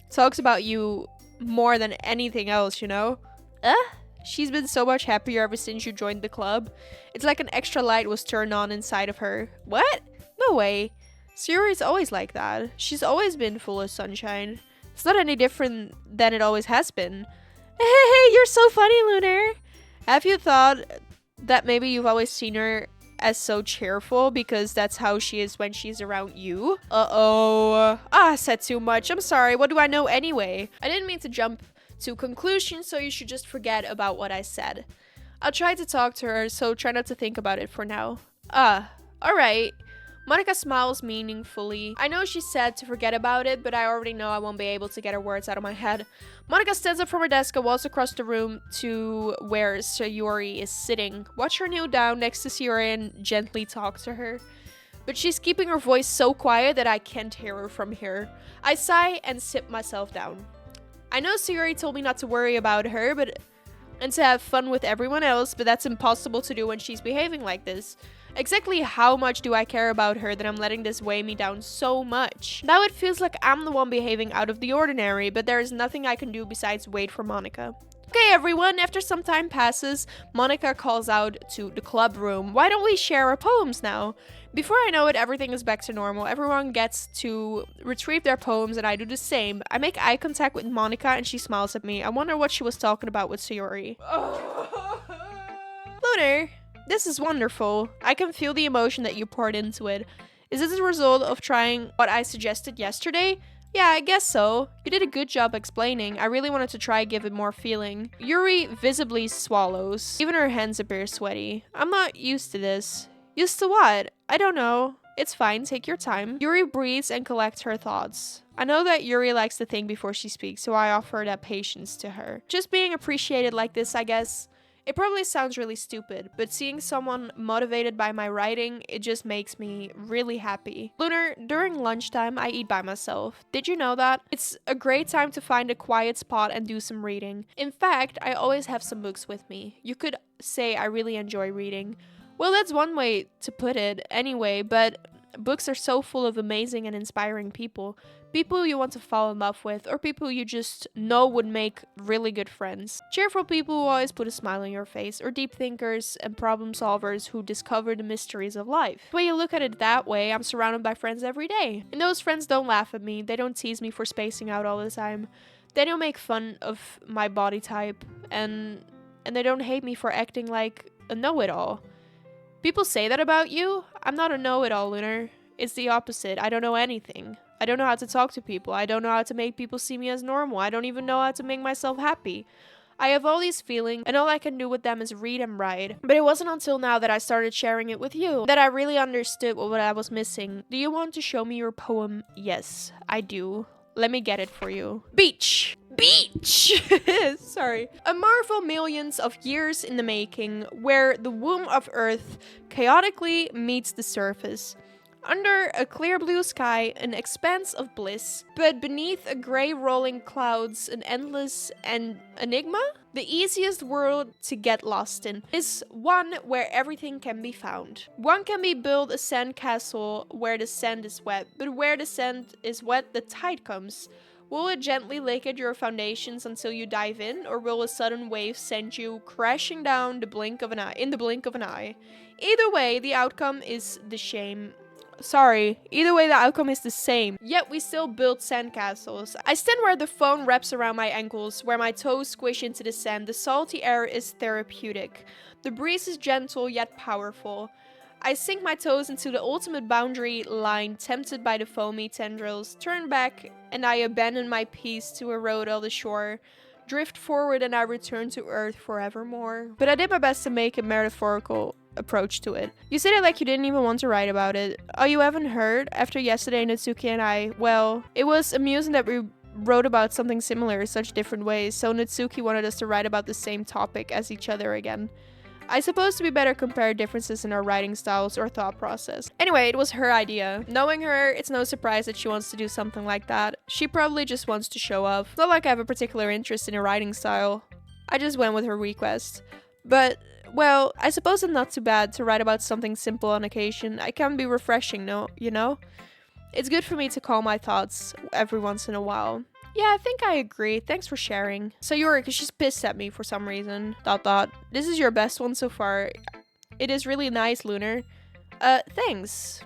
talks about you more than anything else, you know? She's been so much happier ever since you joined the club. It's like an extra light was turned on inside of her. What? No way. Sayori's always like that. She's always been full of sunshine. It's not any different than it always has been. Hey, you're so funny, Lunar. Have you thought that maybe you've always seen her as so cheerful because that's how she is when she's around you? I said too much. I'm sorry. What do I know anyway? I didn't mean to jump to conclusions, so you should just forget about what I said. I'll try to talk to her, so try not to think about it for now. Alright. Monika smiles meaningfully. I know she said to forget about it, but I already know I won't be able to get her words out of my head. Monika stands up from her desk and walks across the room to where Sayori is sitting. Watch her kneel down next to Sayori and gently talk to her. But she's keeping her voice so quiet that I can't hear her from here. I sigh and sit myself down. I know Sayori told me not to worry about her, and to have fun with everyone else, but that's impossible to do when she's behaving like this. Exactly how much do I care about her that I'm letting this weigh me down so much? Now it feels like I'm the one behaving out of the ordinary, but there is nothing I can do besides wait for Monika. Okay, everyone, after some time passes, Monica calls out to the club room. Why don't we share our poems now? Before I know it, everything is back to normal. Everyone gets to retrieve their poems, and I do the same. I make eye contact with Monica, and she smiles at me. I wonder what she was talking about with Sayori. Lunar, this is wonderful. I can feel the emotion that you poured into it. Is this a result of trying what I suggested yesterday? Yeah, I guess so. You did a good job explaining. I really wanted to try give it more feeling. Yuri visibly swallows. Even her hands appear sweaty. I'm not used to this. Used to what? I don't know. It's fine, take your time. Yuri breathes and collects her thoughts. I know that Yuri likes to think before she speaks, so I offer that patience to her. Just being appreciated like this, I guess. It probably sounds really stupid, but seeing someone motivated by my writing, it just makes me really happy. Lunar, during lunchtime, I eat by myself. Did you know that? It's a great time to find a quiet spot and do some reading. In fact, I always have some books with me. You could say I really enjoy reading. Well, that's one way to put it anyway, but books are so full of amazing and inspiring people. People you want to fall in love with, or people you just know would make really good friends. Cheerful people who always put a smile on your face, or deep thinkers and problem solvers who discover the mysteries of life. When you look at it that way, I'm surrounded by friends every day. And those friends don't laugh at me, they don't tease me for spacing out all the time. They don't make fun of my body type, and they don't hate me for acting like a know-it-all. People say that about you. I'm not a know-it-all, Lunar. It's the opposite. I don't know anything. I don't know how to talk to people. I don't know how to make people see me as normal. I don't even know how to make myself happy. I have all these feelings, and all I can do with them is read and write. But it wasn't until now that I started sharing it with you that I really understood what I was missing. Do you want to show me your poem? Yes, I do. Let me get it for you. Beach! Beach! Sorry. A marvel millions of years in the making, where the womb of Earth chaotically meets the surface. Under a clear blue sky, an expanse of bliss, but beneath a gray rolling clouds, an endless enigma? The easiest world to get lost in is one where everything can be found. One can be built a sand castle where the sand is wet, but where the sand is wet, the tide comes. Will it gently lick at your foundations until you dive in, or will a sudden wave send you crashing down in the blink of an eye? Either way, the outcome is the same. Either way the outcome is the same, yet we still build sandcastles. I stand where the foam wraps around my ankles, where my toes squish into the sand. The salty air is therapeutic. The breeze is gentle yet powerful. I sink my toes into the ultimate boundary line, tempted by the foamy tendrils, turn back, and I abandon my peace to erode all the shore. Drift forward and I return to Earth forevermore. But I did my best to make a metaphorical approach to it. You said it like you didn't even want to write about it. Oh, you haven't heard? After yesterday, Natsuki and I, well, it was amusing that we wrote about something similar in such different ways, so Natsuki wanted us to write about the same topic as each other again. I suppose to be better compare differences in our writing styles or thought process. Anyway, it was her idea. Knowing her, it's no surprise that she wants to do something like that. She probably just wants to show off. It's not like I have a particular interest in her writing style. I just went with her request. But well, I suppose it's not too bad to write about something simple on occasion. I can be refreshing, no, you know? It's good for me to calm my thoughts every once in a while. Yeah, I think I agree. Thanks for sharing. So Yuri, cause she's pissed at me for some reason. ... This is your best one so far. It is really nice, Lunar. Thanks.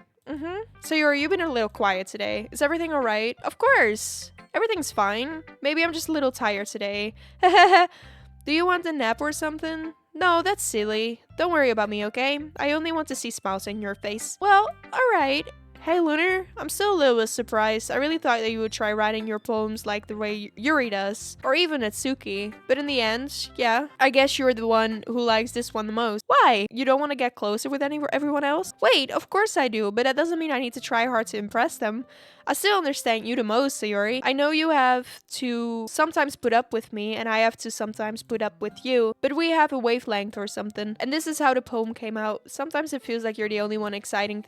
So Yuri, you've been a little quiet today. Is everything alright? Of course. Everything's fine. Maybe I'm just a little tired today. Do you want a nap or something? No, that's silly. Don't worry about me, okay? I only want to see smiles on your face. Well, alright. Hey Lunar, I'm still a little bit surprised. I really thought that you would try writing your poems like the way Yuri does. Or even Natsuki. But in the end, yeah, I guess you're the one who likes this one the most. Why? You don't want to get closer with everyone else? Wait, of course I do, but that doesn't mean I need to try hard to impress them. I still understand you the most, Sayori. I know you have to sometimes put up with me, and I have to sometimes put up with you, but we have a wavelength or something. And this is how the poem came out. Sometimes it feels like you're the only exciting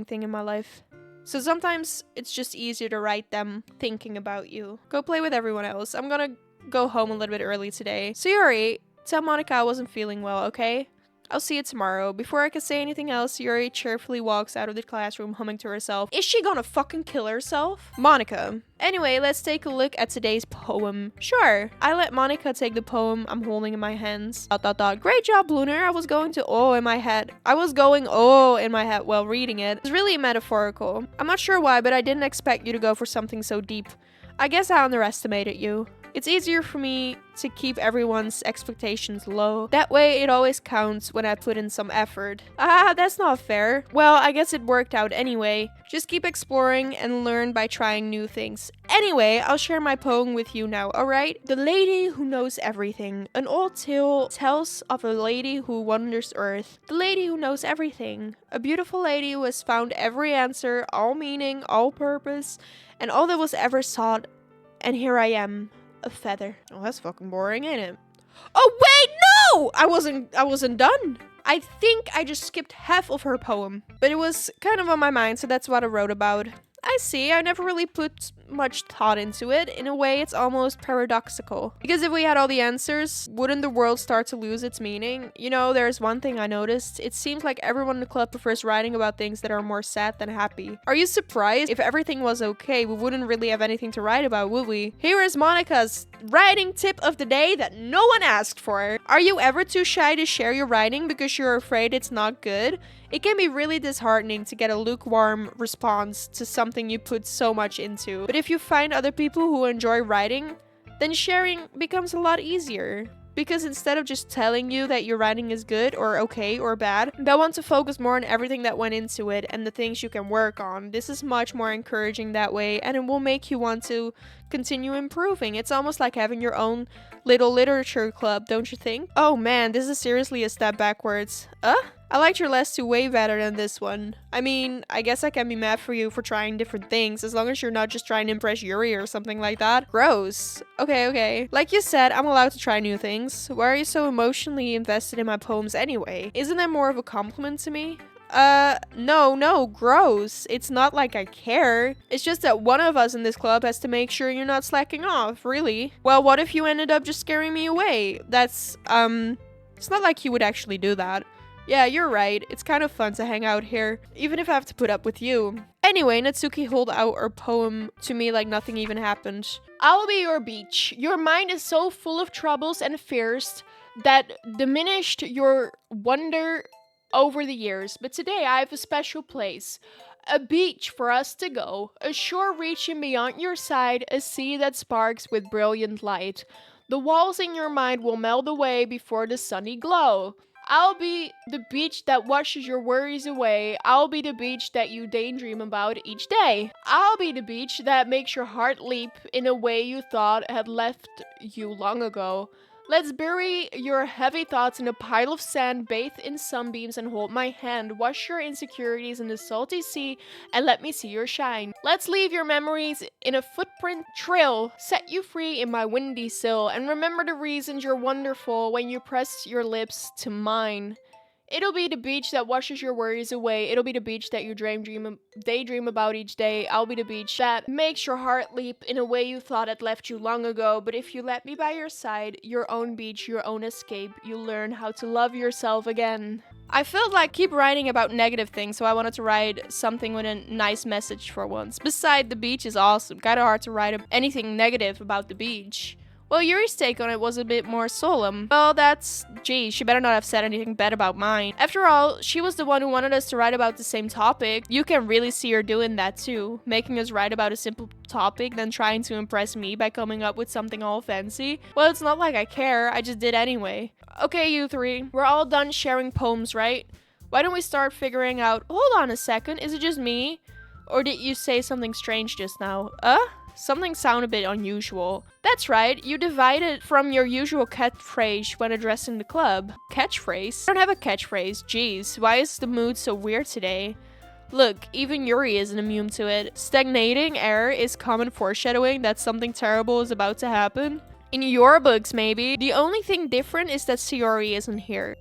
thing in my life. So sometimes it's just easier to write them thinking about you. Go play with everyone else. I'm gonna go home a little bit early today. Sayori, tell Monica I wasn't feeling well, okay? I'll see you tomorrow. Before I can say anything else, Yuri cheerfully walks out of the classroom humming to herself. Is she gonna fucking kill herself? Monica. Anyway, let's take a look at today's poem. Sure, I let Monica take the poem I'm holding in my hands. ... Great job, Lunar. I was going in my head while reading it. It's really metaphorical. I'm not sure why, but I didn't expect you to go for something so deep. I guess I underestimated you. It's easier for me to keep everyone's expectations low. That way it always counts when I put in some effort. That's not fair. Well, I guess it worked out anyway. Just keep exploring and learn by trying new things. Anyway, I'll share my poem with you now, alright? The Lady Who Knows Everything. An old tale tells of a lady who wanders earth. The lady who knows everything. A beautiful lady who has found every answer, all meaning, all purpose, and all that was ever sought. And here I am. A feather. Oh, that's fucking boring, ain't it? Oh, wait, no! I wasn't done. I think I just skipped half of her poem. But it was kind of on my mind, so that's what I wrote about. I see, I never really put much thought into it. In a way, it's almost paradoxical. Because if we had all the answers, wouldn't the world start to lose its meaning? You know, there's one thing I noticed. It seems like everyone in the club prefers writing about things that are more sad than happy. Are you surprised? If everything was okay, we wouldn't really have anything to write about, would we? Here is Monica's writing tip of the day that no one asked for. Are you ever too shy to share your writing because you're afraid it's not good? It can be really disheartening to get a lukewarm response to something you put so much into. But if you find other people who enjoy writing, then sharing becomes a lot easier. Because instead of just telling you that your writing is good or okay or bad, they'll want to focus more on everything that went into it and the things you can work on. This is much more encouraging that way, and it will make you want to continue improving. It's almost like having your own little literature club, don't you think? Oh man, this is seriously a step backwards. I liked your last two way better than this one. I mean, I guess I can be mad for you for trying different things, as long as you're not just trying to impress Yuri or something like that. Gross. Okay. Like you said, I'm allowed to try new things. Why are you so emotionally invested in my poems anyway? Isn't that more of a compliment to me? No, gross. It's not like I care. It's just that one of us in this club has to make sure you're not slacking off, really. Well, what if you ended up just scaring me away? That's, it's not like you would actually do that. Yeah, you're right. It's kind of fun to hang out here, even if I have to put up with you. Anyway, Natsuki held out her poem to me like nothing even happened. I'll be your beach. Your mind is so full of troubles and fears that diminished your wonder over the years. But today I have a special place. A beach for us to go. A shore reaching beyond your side. A sea that sparks with brilliant light. The walls in your mind will melt away before the sunny glow. I'll be the beach that washes your worries away. I'll be the beach that you daydream about each day. I'll be the beach that makes your heart leap in a way you thought had left you long ago. Let's bury your heavy thoughts in a pile of sand, bathe in sunbeams and hold my hand. Wash your insecurities in the salty sea and let me see your shine. Let's leave your memories in a footprint trail. Set you free in my windy sill and remember the reasons you're wonderful when you press your lips to mine. It'll be the beach that washes your worries away. It'll be the beach that you daydream about each day. I'll be the beach that makes your heart leap in a way you thought had left you long ago. But if you let me by your side, your own beach, your own escape, you'll learn how to love yourself again. I felt like keep writing about negative things, so I wanted to write something with a nice message for once. Besides, the beach is awesome. Kinda hard to write anything negative about the beach. Well, Yuri's take on it was a bit more solemn. Well, she better not have said anything bad about mine. After all, she was the one who wanted us to write about the same topic. You can really see her doing that too, making us write about a simple topic, then trying to impress me by coming up with something all fancy. Well, it's not like I care, I just did anyway. Okay, you three, we're all done sharing poems, right? Why don't we start figuring out, hold on a second, is it just me? Or did you say something strange just now? Something sounded a bit unusual. That's right, you divided from your usual catchphrase when addressing the club. Catchphrase? I don't have a catchphrase, jeez, why is the mood so weird today? Look, even Yuri isn't immune to it. Stagnating air is common foreshadowing that something terrible is about to happen. In your books, maybe. The only thing different is that Sayori isn't here.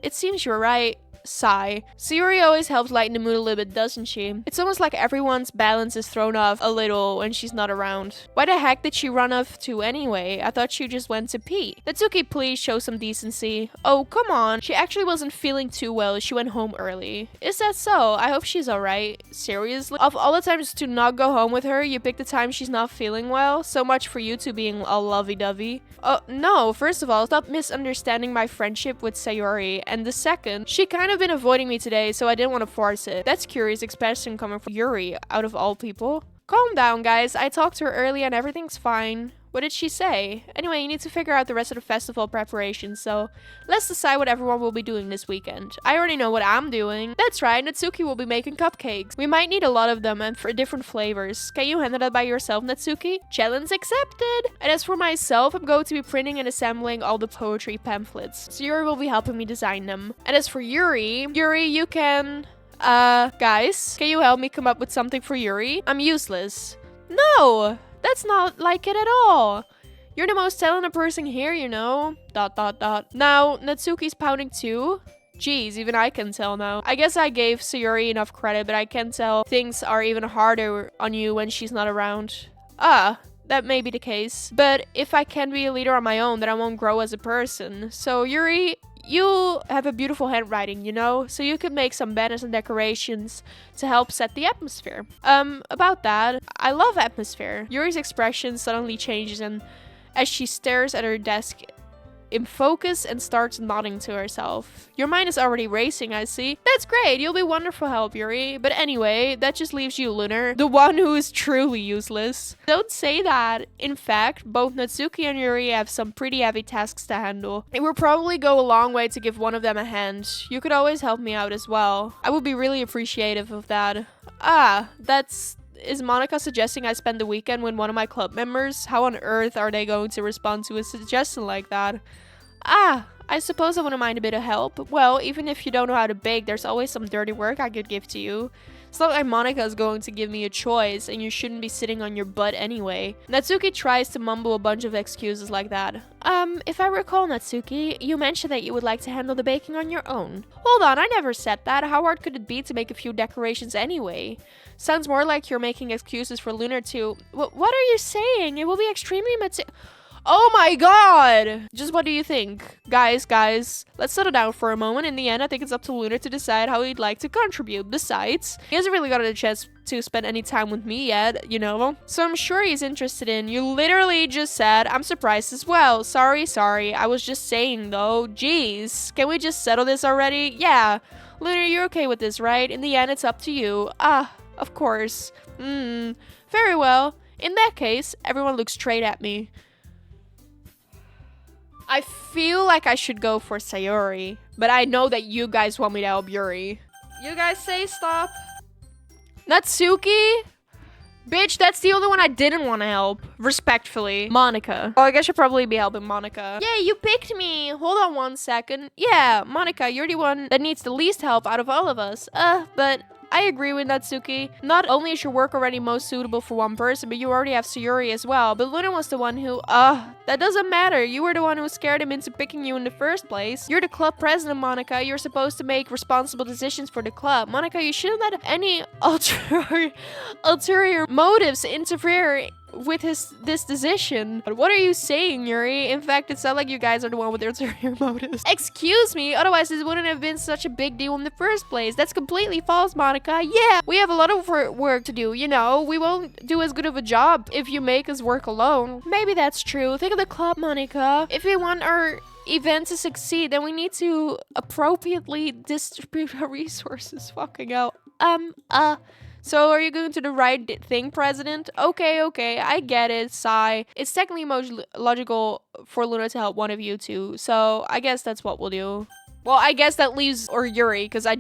It seems you're right. Sigh. Sayuri always helps lighten the mood a little bit, doesn't she? It's almost like everyone's balance is thrown off a little when she's not around. Why the heck did she run off to anyway? I thought she just went to pee. Natsuki, please show some decency. Oh, come on. She actually wasn't feeling too well. She went home early. Is that so? I hope she's alright. Seriously? Of all the times to not go home with her, you picked the time she's not feeling well? So much for you two being all lovey-dovey. Oh, no. First of all, stop misunderstanding my friendship with Sayuri. And the second, she kind of been avoiding me today, so I didn't want to force it. That's curious expression coming from Yuri, out of all people. Calm down, guys. I talked to her earlier and everything's fine. What did she say? Anyway, you need to figure out the rest of the festival preparations, so let's decide what everyone will be doing this weekend. I already know what I'm doing. That's right, Natsuki will be making cupcakes. We might need a lot of them and for different flavors. Can you handle that by yourself, Natsuki? Challenge accepted! And as for myself, I'm going to be printing and assembling all the poetry pamphlets. So Yuri will be helping me design them. And as for Yuri, you can... guys, can you help me come up with something for Yuri? I'm useless. No! That's not like it at all. You're the most talented person here, you know. ... Now, Natsuki's pouting too. Jeez, even I can tell now. I guess I gave Sayuri enough credit, but I can tell things are even harder on you when she's not around. That may be the case. But if I can be a leader on my own, then I won't grow as a person. So, Yuri, you have a beautiful handwriting, you know? So you could make some banners and decorations to help set the atmosphere. About that, I love atmosphere. Yuri's expression suddenly changes and as she stares at her desk in focus and starts nodding to herself. Your mind is already racing, I see. That's great, you'll be wonderful help, Yuri. But anyway, that just leaves you, Lunar, the one who is truly useless. Don't say that. In fact, both Natsuki and Yuri have some pretty heavy tasks to handle. It will probably go a long way to give one of them a hand. You could always help me out as well. I would be really appreciative of that. Is Monica suggesting I spend the weekend with one of my club members? How on earth are they going to respond to a suggestion like that? I suppose I wouldn't mind a bit of help. Well, even if you don't know how to bake, there's always some dirty work I could give to you. It's not like Monica is going to give me a choice, and you shouldn't be sitting on your butt anyway. Natsuki tries to mumble a bunch of excuses like that. If I recall, Natsuki, you mentioned that you would like to handle the baking on your own. Hold on, I never said that. How hard could it be to make a few decorations anyway? Sounds more like you're making excuses for Lunar to... What are you saying? It will be extremely Oh my god! Just what do you think? Guys, let's settle down for a moment. In the end, I think it's up to Lunar to decide how he'd like to contribute. Besides, he hasn't really gotten a chance to spend any time with me yet, you know? So I'm sure he's interested in. You literally just said, I'm surprised as well. Sorry. I was just saying though. Jeez. Can we just settle this already? Yeah. Lunar, you're okay with this, right? In the end, it's up to you. Of course. Very well. In that case, everyone looks straight at me. I feel like I should go for Sayuri, but I know that you guys want me to help Yuri. You guys say stop. Natsuki? Bitch, that's the only one I didn't want to help. Respectfully. Monica. Oh, I guess I should probably be helping Monica. Yeah, you picked me. Hold on one second. Yeah, Monica, you're the one that needs the least help out of all of us. But... I agree with Natsuki. Not only is your work already most suitable for one person, but you already have Sayuri as well. But Luna was the one who, that doesn't matter. You were the one who scared him into picking you in the first place. You're the club president, Monica. You're supposed to make responsible decisions for the club. Monica, you shouldn't let any ulterior motives interfere with this decision. But what are you saying, Yuri? In fact, it sounds like you guys are the one with the ulterior motives. Excuse me, otherwise this wouldn't have been such a big deal in the first place. That's completely false, Monica. Yeah, we have a lot of work to do, you know. We won't do as good of a job if you make us work alone. Maybe that's true. Think of the club, Monica. If we want our event to succeed, then we need to appropriately distribute our resources. Fucking hell. So are you going to the right thing, President? Okay, I get it, sigh. It's technically most logical for Luna to help one of you two, so I guess that's what we'll do. Well, I guess that leaves Yuri, because I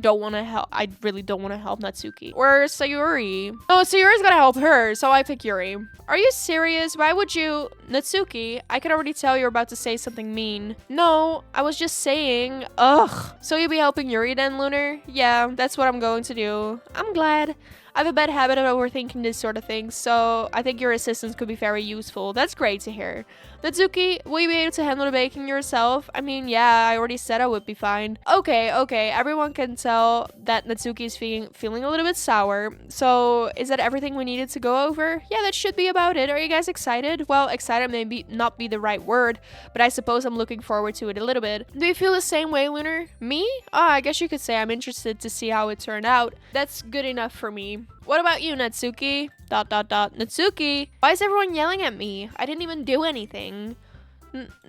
really don't want to help Natsuki. Or Sayuri. Oh, Sayuri's gonna help her, so I pick Yuri. Are you serious? Why would you... Natsuki, I can already tell you're about to say something mean. No, I was just saying. Ugh. So you'll be helping Yuri then, Lunar? Yeah, that's what I'm going to do. I'm glad. I have a bad habit of overthinking this sort of thing, so I think your assistance could be very useful. That's great to hear. Natsuki, will you be able to handle the baking yourself? I mean, yeah, I already said I would be fine. Okay, everyone can tell that Natsuki is feeling a little bit sour. So, is that everything we needed to go over? Yeah, that should be about it. Are you guys excited? Well, excited may not be the right word, but I suppose I'm looking forward to it a little bit. Do you feel the same way, Lunar? Me? Oh, I guess you could say I'm interested to see how it turned out. That's good enough for me. What about you, Natsuki? ... Natsuki? Why is everyone yelling at me? I didn't even do anything.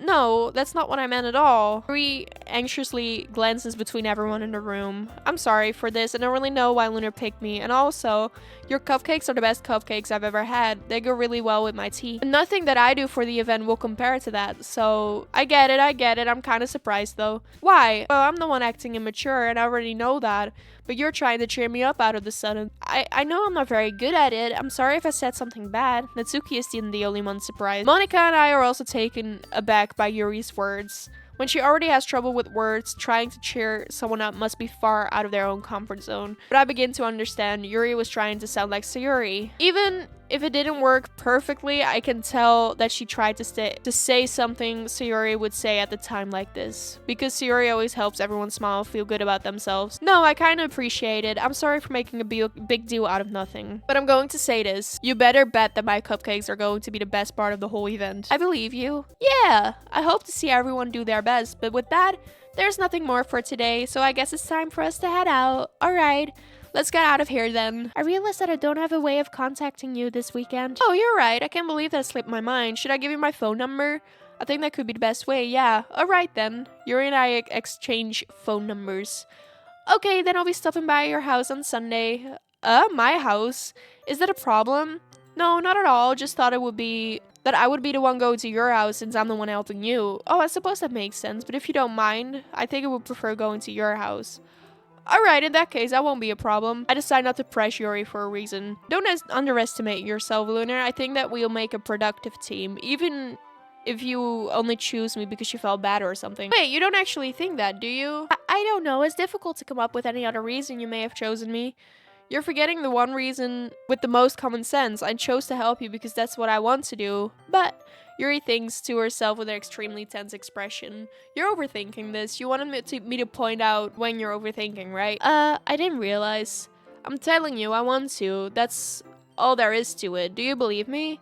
No, that's not what I meant at all. Yuri anxiously glances between everyone in the room. I'm sorry for this, I don't really know why Lunar picked me. And also, your cupcakes are the best cupcakes I've ever had. They go really well with my tea. And nothing that I do for the event will compare to that. So, I get it. I'm kind of surprised though. Why? Well, I'm the one acting immature and I already know that. But you're trying to cheer me up out of the sudden. I know I'm not very good at it. I'm sorry if I said something bad. Natsuki isn't the only one surprised. Monica and I are also taken aback by Yuri's words. When she already has trouble with words, trying to cheer someone up must be far out of their own comfort zone. But I begin to understand Yuri was trying to sound like Sayuri. Even if it didn't work perfectly, I can tell that she tried to say something Sayuri would say at the time like this. Because Sayuri always helps everyone smile, feel good about themselves. No, I kind of appreciate it. I'm sorry for making a big deal out of nothing. But I'm going to say this. You better bet that my cupcakes are going to be the best part of the whole event. I believe you. Yeah, I hope to see everyone do their best. But with that, there's nothing more for today. So I guess it's time for us to head out. Alright. Let's get out of here then. I realized that I don't have a way of contacting you this weekend. Oh, you're right. I can't believe that slipped my mind. Should I give you my phone number? I think that could be the best way, yeah. Alright then. Yuri and I exchange phone numbers. Okay, then I'll be stopping by your house on Sunday. My house? Is that a problem? No, not at all. Just thought it would be that I would be the one going to your house since I'm the one helping you. Oh, I suppose that makes sense. But if you don't mind, I think I would prefer going to your house. Alright, in that case, that won't be a problem. I decided not to press Yuri for a reason. Don't underestimate yourself, Lunar. I think that we'll make a productive team, even if you only choose me because you felt bad or something. Wait, you don't actually think that, do you? I don't know. It's difficult to come up with any other reason you may have chosen me. You're forgetting the one reason with the most common sense. I chose to help you because that's what I want to do. But Yuri thinks to herself with an extremely tense expression. You're overthinking this. You wanted me to point out when you're overthinking, right? I didn't realize. I'm telling you, I want to. That's all there is to it. Do you believe me?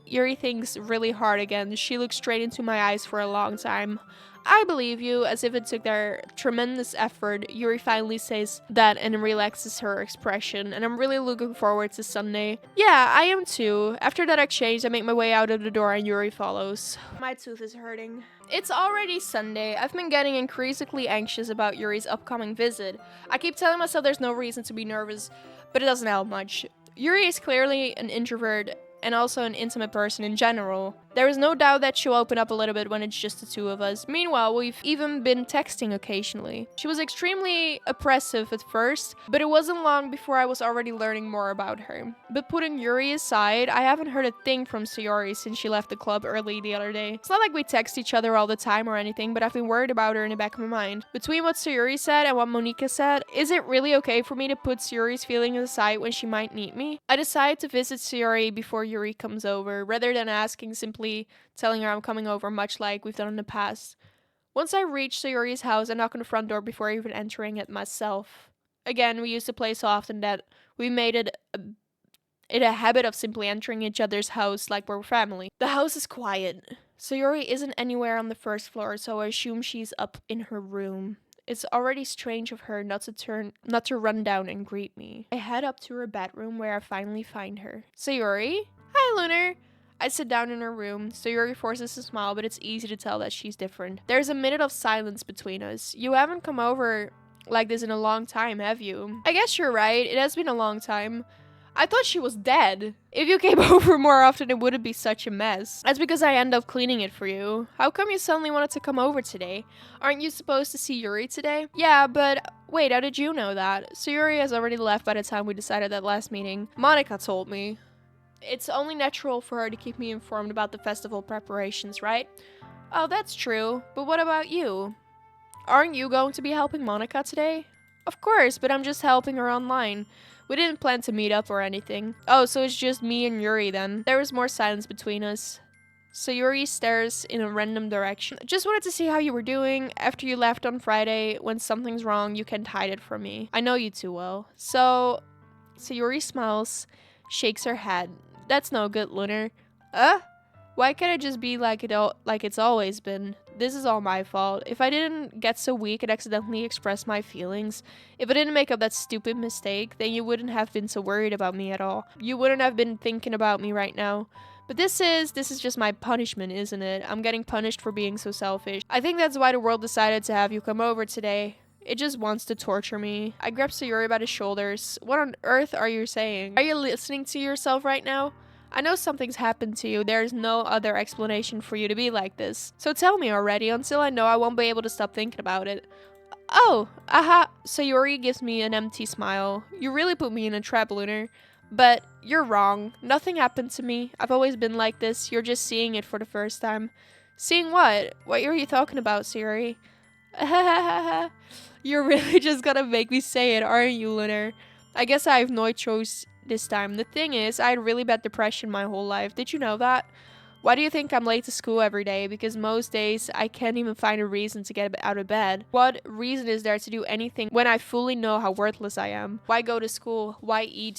Yuri thinks really hard again. She looks straight into my eyes for a long time. I believe you, as if it took their tremendous effort. Yuri finally says that and relaxes her expression, and I'm really looking forward to Sunday. Yeah, I am too. After that exchange, I make my way out of the door and Yuri follows. My tooth is hurting. It's already Sunday. I've been getting increasingly anxious about Yuri's upcoming visit. I keep telling myself there's no reason to be nervous, but it doesn't help much. Yuri is clearly an introvert and also an intimate person in general. There is no doubt that she'll open up a little bit when it's just the two of us. Meanwhile, we've even been texting occasionally. She was extremely oppressive at first, but it wasn't long before I was already learning more about her. But putting Yuri aside, I haven't heard a thing from Sayori since she left the club early the other day. It's not like we text each other all the time or anything, but I've been worried about her in the back of my mind. Between what Sayori said and what Monika said, is it really okay for me to put Sayori's feelings aside when she might need me? I decided to visit Sayori before Yuri comes over, rather than asking simply telling her I'm coming over, much like we've done in the past. Once I reach Sayori's house, I knock on the front door before even entering it myself. Again, we used to play so often that we made it a habit of simply entering each other's house like we're family. The house is quiet. Sayori isn't anywhere on the first floor, so I assume she's up in her room. It's already strange of her not to run down and greet me. I head up to her bedroom where I finally find her. Sayori? Hi, Lunar. I sit down in her room. Sayori forces a smile, but it's easy to tell that she's different. There's a minute of silence between us. You haven't come over like this in a long time, have you? I guess you're right. It has been a long time. I thought she was dead. If you came over more often, it wouldn't be such a mess. That's because I end up cleaning it for you. How come you suddenly wanted to come over today? Aren't you supposed to see Yuri today? Yeah, but wait, how did you know that? Sayori has already left by the time we decided that last meeting. Monica told me. It's only natural for her to keep me informed about the festival preparations, right? Oh, that's true. But what about you? Aren't you going to be helping Monica today? Of course, but I'm just helping her online. We didn't plan to meet up or anything. Oh, so it's just me and Yuri then. There was more silence between us. Sayuri stares in a random direction. Just wanted to see how you were doing. After you left on Friday, when something's wrong, you can't hide it from me. I know you too well. Sayuri smiles, shakes her head. That's no good, Lunar. Why can't it just be like it's always been? This is all my fault. If I didn't get so weak and accidentally express my feelings, if I didn't make up that stupid mistake, then you wouldn't have been so worried about me at all. You wouldn't have been thinking about me right now. But this is just my punishment, isn't it? I'm getting punished for being so selfish. I think that's why the world decided to have you come over today. It just wants to torture me. I grabbed Sayuri by the shoulders. What on earth are you saying? Are you listening to yourself right now? I know something's happened to you. There's no other explanation for you to be like this. So tell me already. Until I know, I won't be able to stop thinking about it. Oh, aha. Sayuri gives me an empty smile. You really put me in a trap, Lunar. But you're wrong. Nothing happened to me. I've always been like this. You're just seeing it for the first time. Seeing what? What are you talking about, Sayuri? You're really just gonna make me say it, aren't you, Lunar? I guess I have no choice this time. The thing is, I had really bad depression my whole life. Did you know that? Why do you think I'm late to school every day? Because most days I can't even find a reason to get out of bed. What reason is there to do anything when I fully know how worthless I am? Why go to school? Why eat?